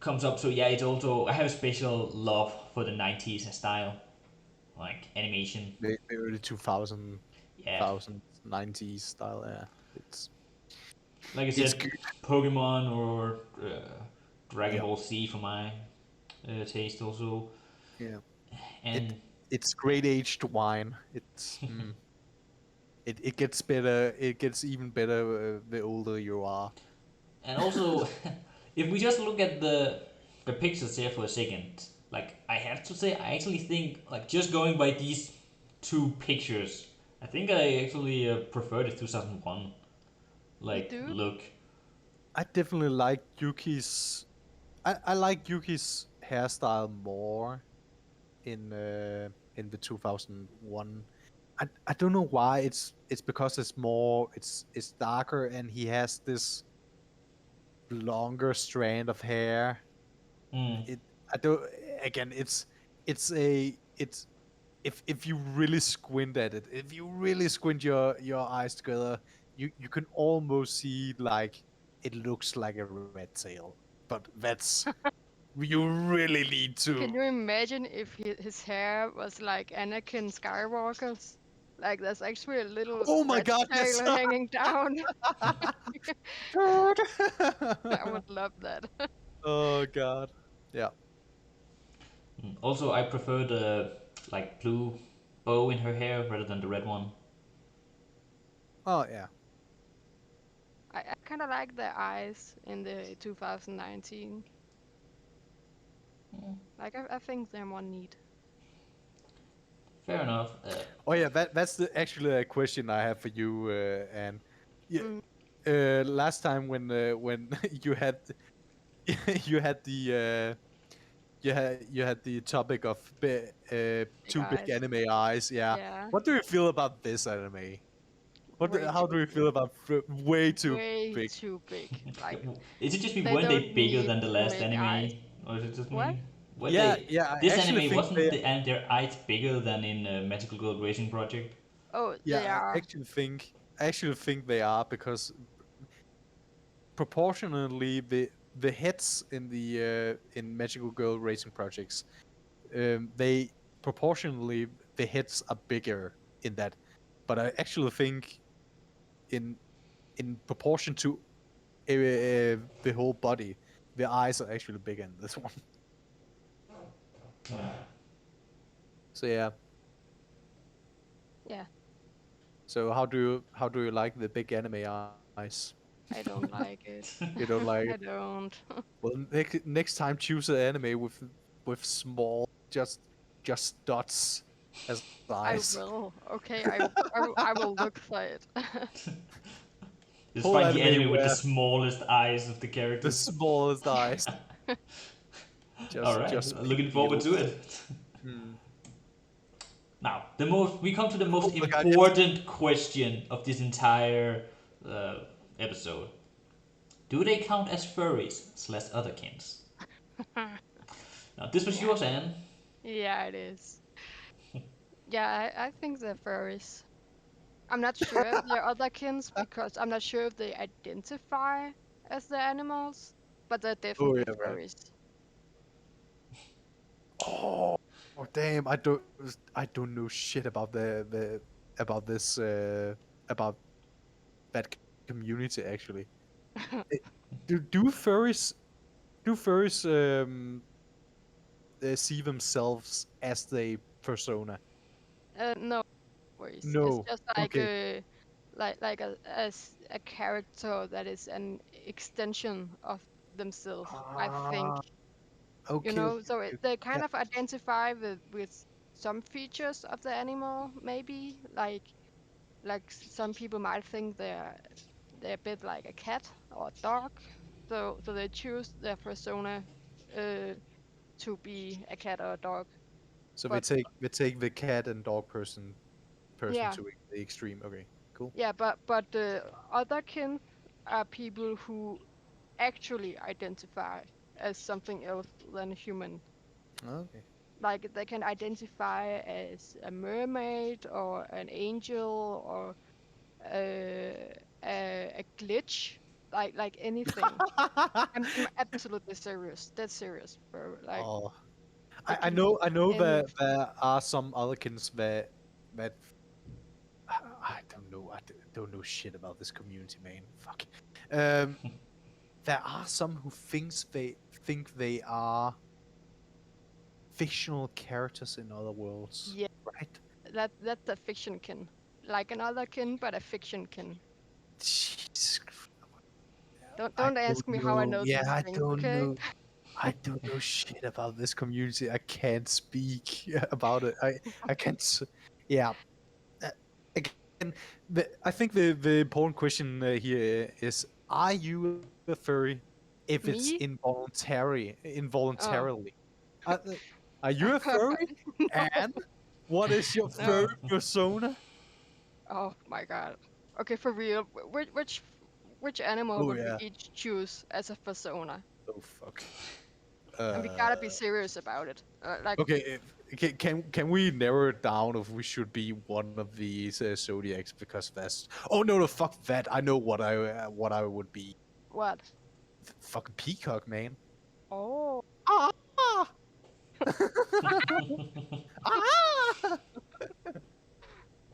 comes up. So yeah, it's also I have a special love for the 90s style like animation. The early 2000, Yeah, 2090s style. Yeah. It's like I it's said, good. Pokemon or Dragon Yeah. Ball Z for my taste also, Yeah. It and it's great aged wine. It gets better. It gets even better the older you are. and also if we just look at the pictures here for a second, like I have to say I actually think like just going by these two pictures, I think I actually prefer the 2001 you like do? look. I definitely like Yuki's. I like Yuki's hairstyle more in the 2001. I don't know why. It's because it's darker and he has this longer strand of hair. Mm. It I don't again. It's if you really squint at it, if you really squint your eyes together, you can almost see like it looks like a red tail. But that's you really need Can to. you imagine if his hair was like Anakin Skywalker's? Like, there's actually a little Oh my rat god, tail yes. hanging down. Dude. I would love that. Oh god. Yeah. Also, I prefer the like blue bow in her hair rather than the red one. Oh yeah. I kind of like the eyes in the 2019. Like, I think they're more neat. Fair enough. Oh yeah, that's actually a question I have for you, and yeah, Mm. last time when you had you had you had the topic of Big two big eyes. anime eyes. Yeah. Yeah. What do you feel about this anime? Way How too do you feel about way too way big? too big. Like Is it just me? they Weren't they don't bigger need than the to last make eyes. anime, or is it just What? me? Were Yeah, they? yeah. I This actually anime think wasn't they. their eyes bigger than in Magical Girl Racing Project? Oh, Yeah, they are. I actually think they are because proportionally the heads in the in Magical Girl racing projects, they proportionally the heads are bigger in that, but I actually think in proportion to the whole body, the eyes are actually bigger in this one. So yeah. Yeah. So how do you like the big anime eyes? I don't like it. You don't like it? I don't. Well, next time choose an anime with small just dots as eyes. I will. Okay, I will look for it. Just Whole find the anime anime with the where smallest eyes of the the characters. smallest eyes. All right, Just big looking forward to eels. it. Hmm. Now, we come to the Oh most my god, yes. important question of this entire uh, episode. Do they count as furries slash otherkins? Now, this was Yeah. yours, Anne. Yeah, it is. Yeah, I think they're furries. I'm not sure if they're otherkins because I'm not sure if they identify as the animals, but they're Oh definitely yeah, right. furries. Oh, oh damn! I don't know shit about the about this about that community actually. Eh, do furries see themselves as the persona? No worries. It's No. just like Okay. a character that is an extension of themselves, I think. Ah. You Okay. know, Okay. so Okay. they Yeah. kind of identify with some features of the animal, maybe some people might think they're a bit like a cat or a dog, so they choose their persona uh, to be a cat or a dog. So But they take the cat and dog person yeah, to the extreme. Okay. Cool. yeah, but the other kin are people who actually identify as something else than a human. Okay. Like they can identify as a mermaid or an angel or a glitch, like anything. I'm absolutely serious. That's serious, bro. Like Oh, they I can be know that anything. there are some other kins that I don't know. Don't know shit about this community, man. Fuck. Um, there are some who think they are fictional characters in other worlds, Yeah, right? that's a fiction kin, like another kin, but a fiction kin. Jesus, I Don't don't ask me how I know. know Yeah, these I things, don't okay? know. I don't know shit about this community. I can't speak about it. I can't. Yeah. Uh, Again, I think the important question here is: are you a furry? If it's Me? Oh, involuntarily, uh, uh, are you a furry? And what is your furry no. persona? Oh my God. Okay, for real. Which animal Oh would we yeah. each choose as a persona? Oh fuck. And we Uh, gotta be serious about it. Like, okay. Can we narrow it down if we should be one of these zodiacs because that's oh no fuck that I know what I would be what? fucking peacock man. Oh, Ah! Ah!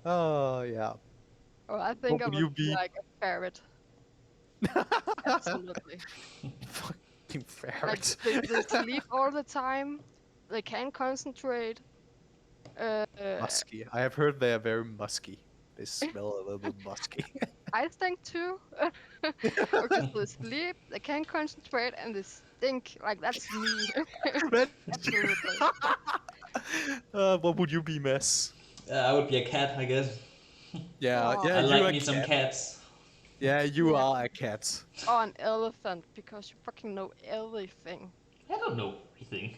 Oh yeah. oh, I What think I would would you be be? like a ferret. Absolutely. Fucking Like ferret. they sleep all the time. They can't concentrate. Uh, Musky. I have heard they are very musky. They smell a little bit musky. I think too. Okay, so they sleep, they can't concentrate, and they stink. Like that's me. But- Absolutely. what would you be, Mess? I would be a cat, I guess. Yeah, Oh, yeah, I you like a me some cat. cats. Yeah, you yeah. are a cat. Or an elephant because you fucking know everything. I don't know everything.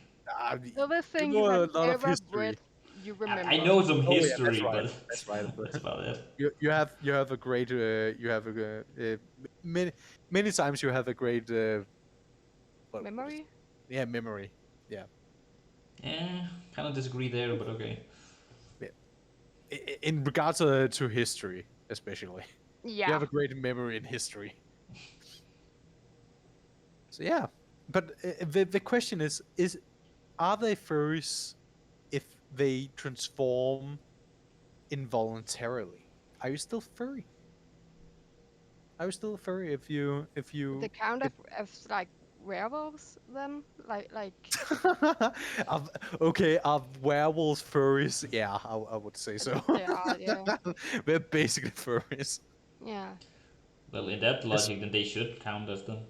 Everything know you have a lot of ever read, history. you I remember. know some Oh yeah, that's history, right. but That's right. that's about it. You have a great many times you have a great what is Memory? memory. Yeah. Yeah, kind of disagree there, but okay. Yeah. In regards to history, especially, you Yeah. have a great memory in history. So yeah, but the question is are they furries if they transform involuntarily? Are you still furry? Are you still furry if The you count if of like werewolves then? Like Are- okay, are werewolves furries? Yeah, I would say I so. guess they are, yeah. They're basically furries. Yeah. Well, in that Yes. logic, then they should count as them,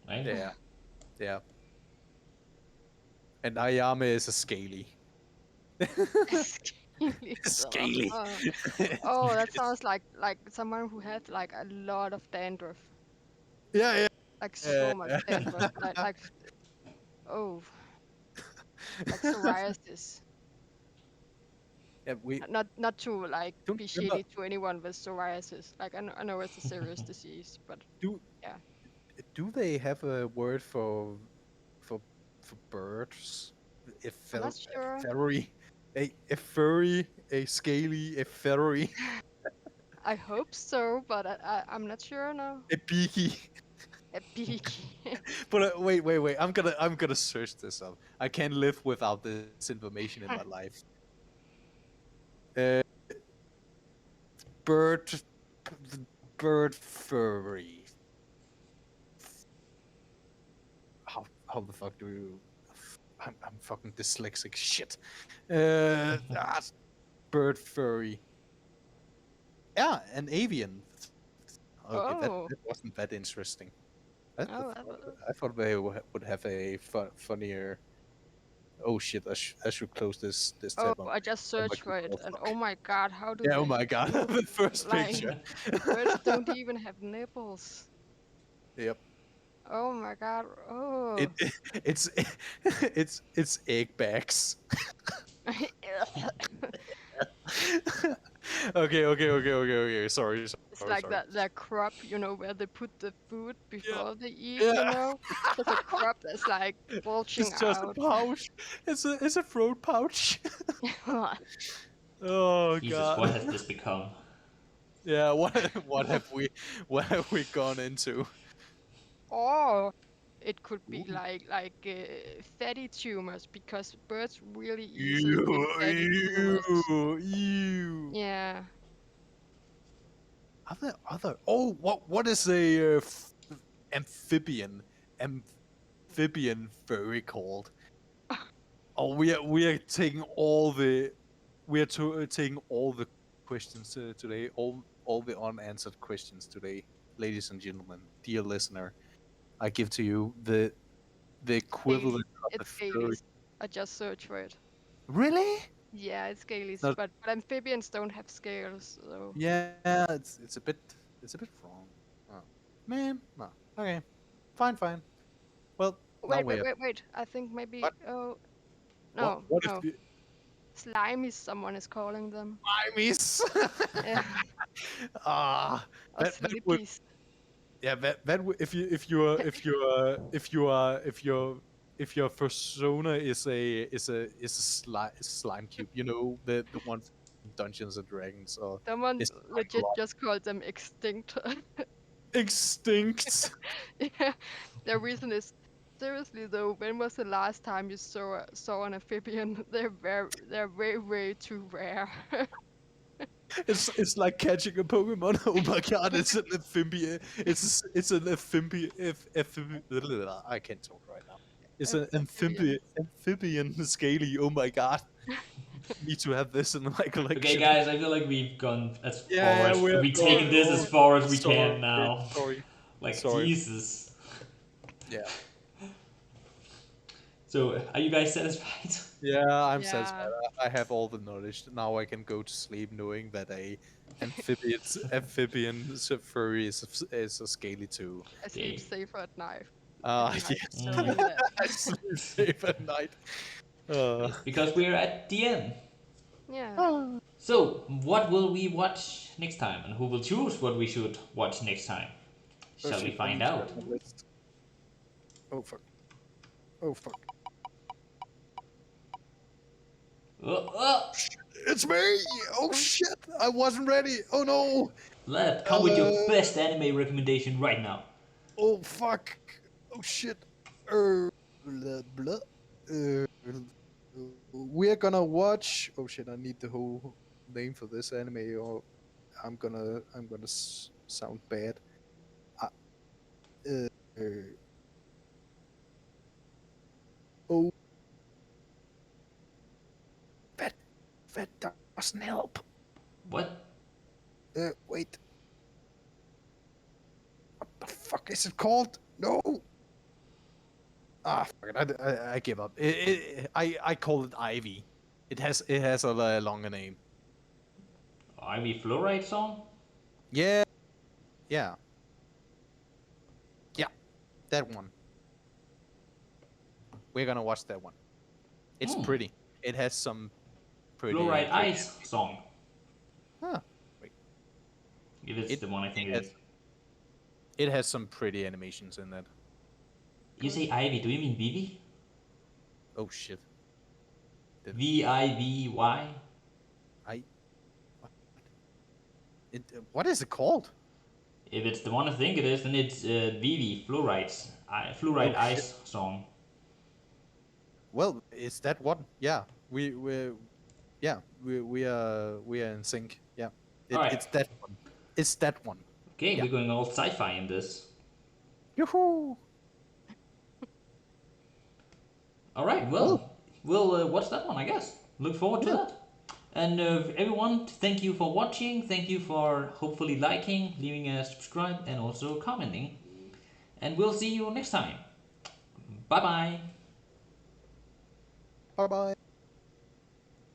right? Yeah, yeah. And Ayame is a scaly. Scaly. Scaly. Oh, oh, that sounds like someone who had like a lot of dandruff. Yeah, Like yeah. so much dandruff. Like oh, like psoriasis. Yeah, we Not to like don't be remember. shitty to anyone with psoriasis. Like I know it's a serious disease, but Do yeah. do they have a word for for birds? A I'm fer, not sure. furry, a furry, a scaly, a furry, I hope so, but I'm not sure now. a beaky. A beaky. But wait. I'm gonna search this up. I can't live without this information in my life. Uh, bird, bird furry. How the fuck do you? I'm fucking dyslexic. Shit. Ah, bird furry. Yeah, an avian. Okay, Oh. that wasn't that interesting. Oh, I thought they would have a funnier. Oh shit! I should close this oh, tab on I just on my searched for it, keyboard. and Fuck. oh my god, how do Yeah. Oh they my god! look The first like? picture. Birds don't even have nipples. Yep. Oh my god. It, Oh. it's it's egg bags. Okay. It's Sorry. like that crop, where they put the food Yeah. before they eat, Yeah. Just a crop that's like bulging It's just a out. pouch. It's a throat pouch. Oh Jesus, what god. has this become? Yeah. What have we gone into? Or it could be Ooh. fatty tumors because birds really easily get Ew, fatty tumors. ew. Yeah. Other. Oh, what is a amphibian amphibian furry called? Oh, we are taking all the taking all the questions today, all the unanswered questions today, ladies and gentlemen, dear listener. I give to you the Scaly. equivalent of a It's furry. scalies. I just searched for it. Really? Yeah, it's scalies, Not. but amphibians don't have scales, so Yeah, it's a bit wrong. Oh. Man, no. Okay, fine. Well, now wait, we wait, have wait, wait. I think maybe what? no, What if no. you? Slimies someone is calling them. I miss. Yeah. Ah, Or that would slippies. yeah that would if your persona is a slime cube, the one from Dungeons and Dragons or Someone is legit just called them extinct. extinct. Yeah. The reason is seriously though, when was the last time you saw an amphibian? They're way too rare. It's like catching a Pokemon. Oh my god, it's an amphibian. It's an amphibian. I can't talk right now. It's an Amphibian. amphibian scaly. Oh my god, need to have this in my Okay, collection. guys, I feel like we've gone as far Yeah, as we have we gone taken this as over. far as we Sorry, can now. sorry, Like sorry. Jesus. Yeah, So, are you guys satisfied? yeah, I'm satisfied. Yeah. I have all the knowledge now. I can go to sleep knowing that amphibian furry is a scaly too. I sleep Okay. safer at night. I could Yes. still do that. I sleep safe at night. Uh, It's because we're at the end. Yeah. So, what will we watch next time, and who will choose what we should watch next time? oh Shall we shit! I find need to out? check my list. Oh fuck! Oh fuck! Oh, It's me! Oh shit! I wasn't ready. Oh no! lad, come with your Uh, best anime recommendation right now. oh fuck! Oh shit! Blah, blah. Uh, we're gonna watch. Oh shit! I need the whole name for this anime, or I'm gonna sound bad. Uh, uh, oh, that that doesn't help. What? Wait. What the fuck is it called? No. Ah, fuck it. I give up. I call it Ivy. It has a longer name. Ivy Fluoride song? Yeah, yeah, yeah. That one. We're gonna watch that one. It's Hmm. pretty. It has some Fluoride pretty. Ice song. Huh. Wait. If it's It the one I think it it has is. it has some pretty animations in that. You say Ivy, do you mean Vivi? Oh shit. Did Vivy? I? What is it called? If it's the one I think it is, then it's Vivi Fluoride's Oh Fluoride shit. Ice song. Well, it's that one. Yeah. We are in sync. Yeah. All right. It's that one. It's that one. Okay, Yeah. we're going all sci-fi in this. Yoo-hoo! All right. Cool. Well, we'll watch that one, I guess. Look forward to Yeah. that. And everyone, thank you for watching. Thank you for hopefully liking, leaving a subscribe, and also commenting. And we'll see you next time. Bye bye. Bye bye.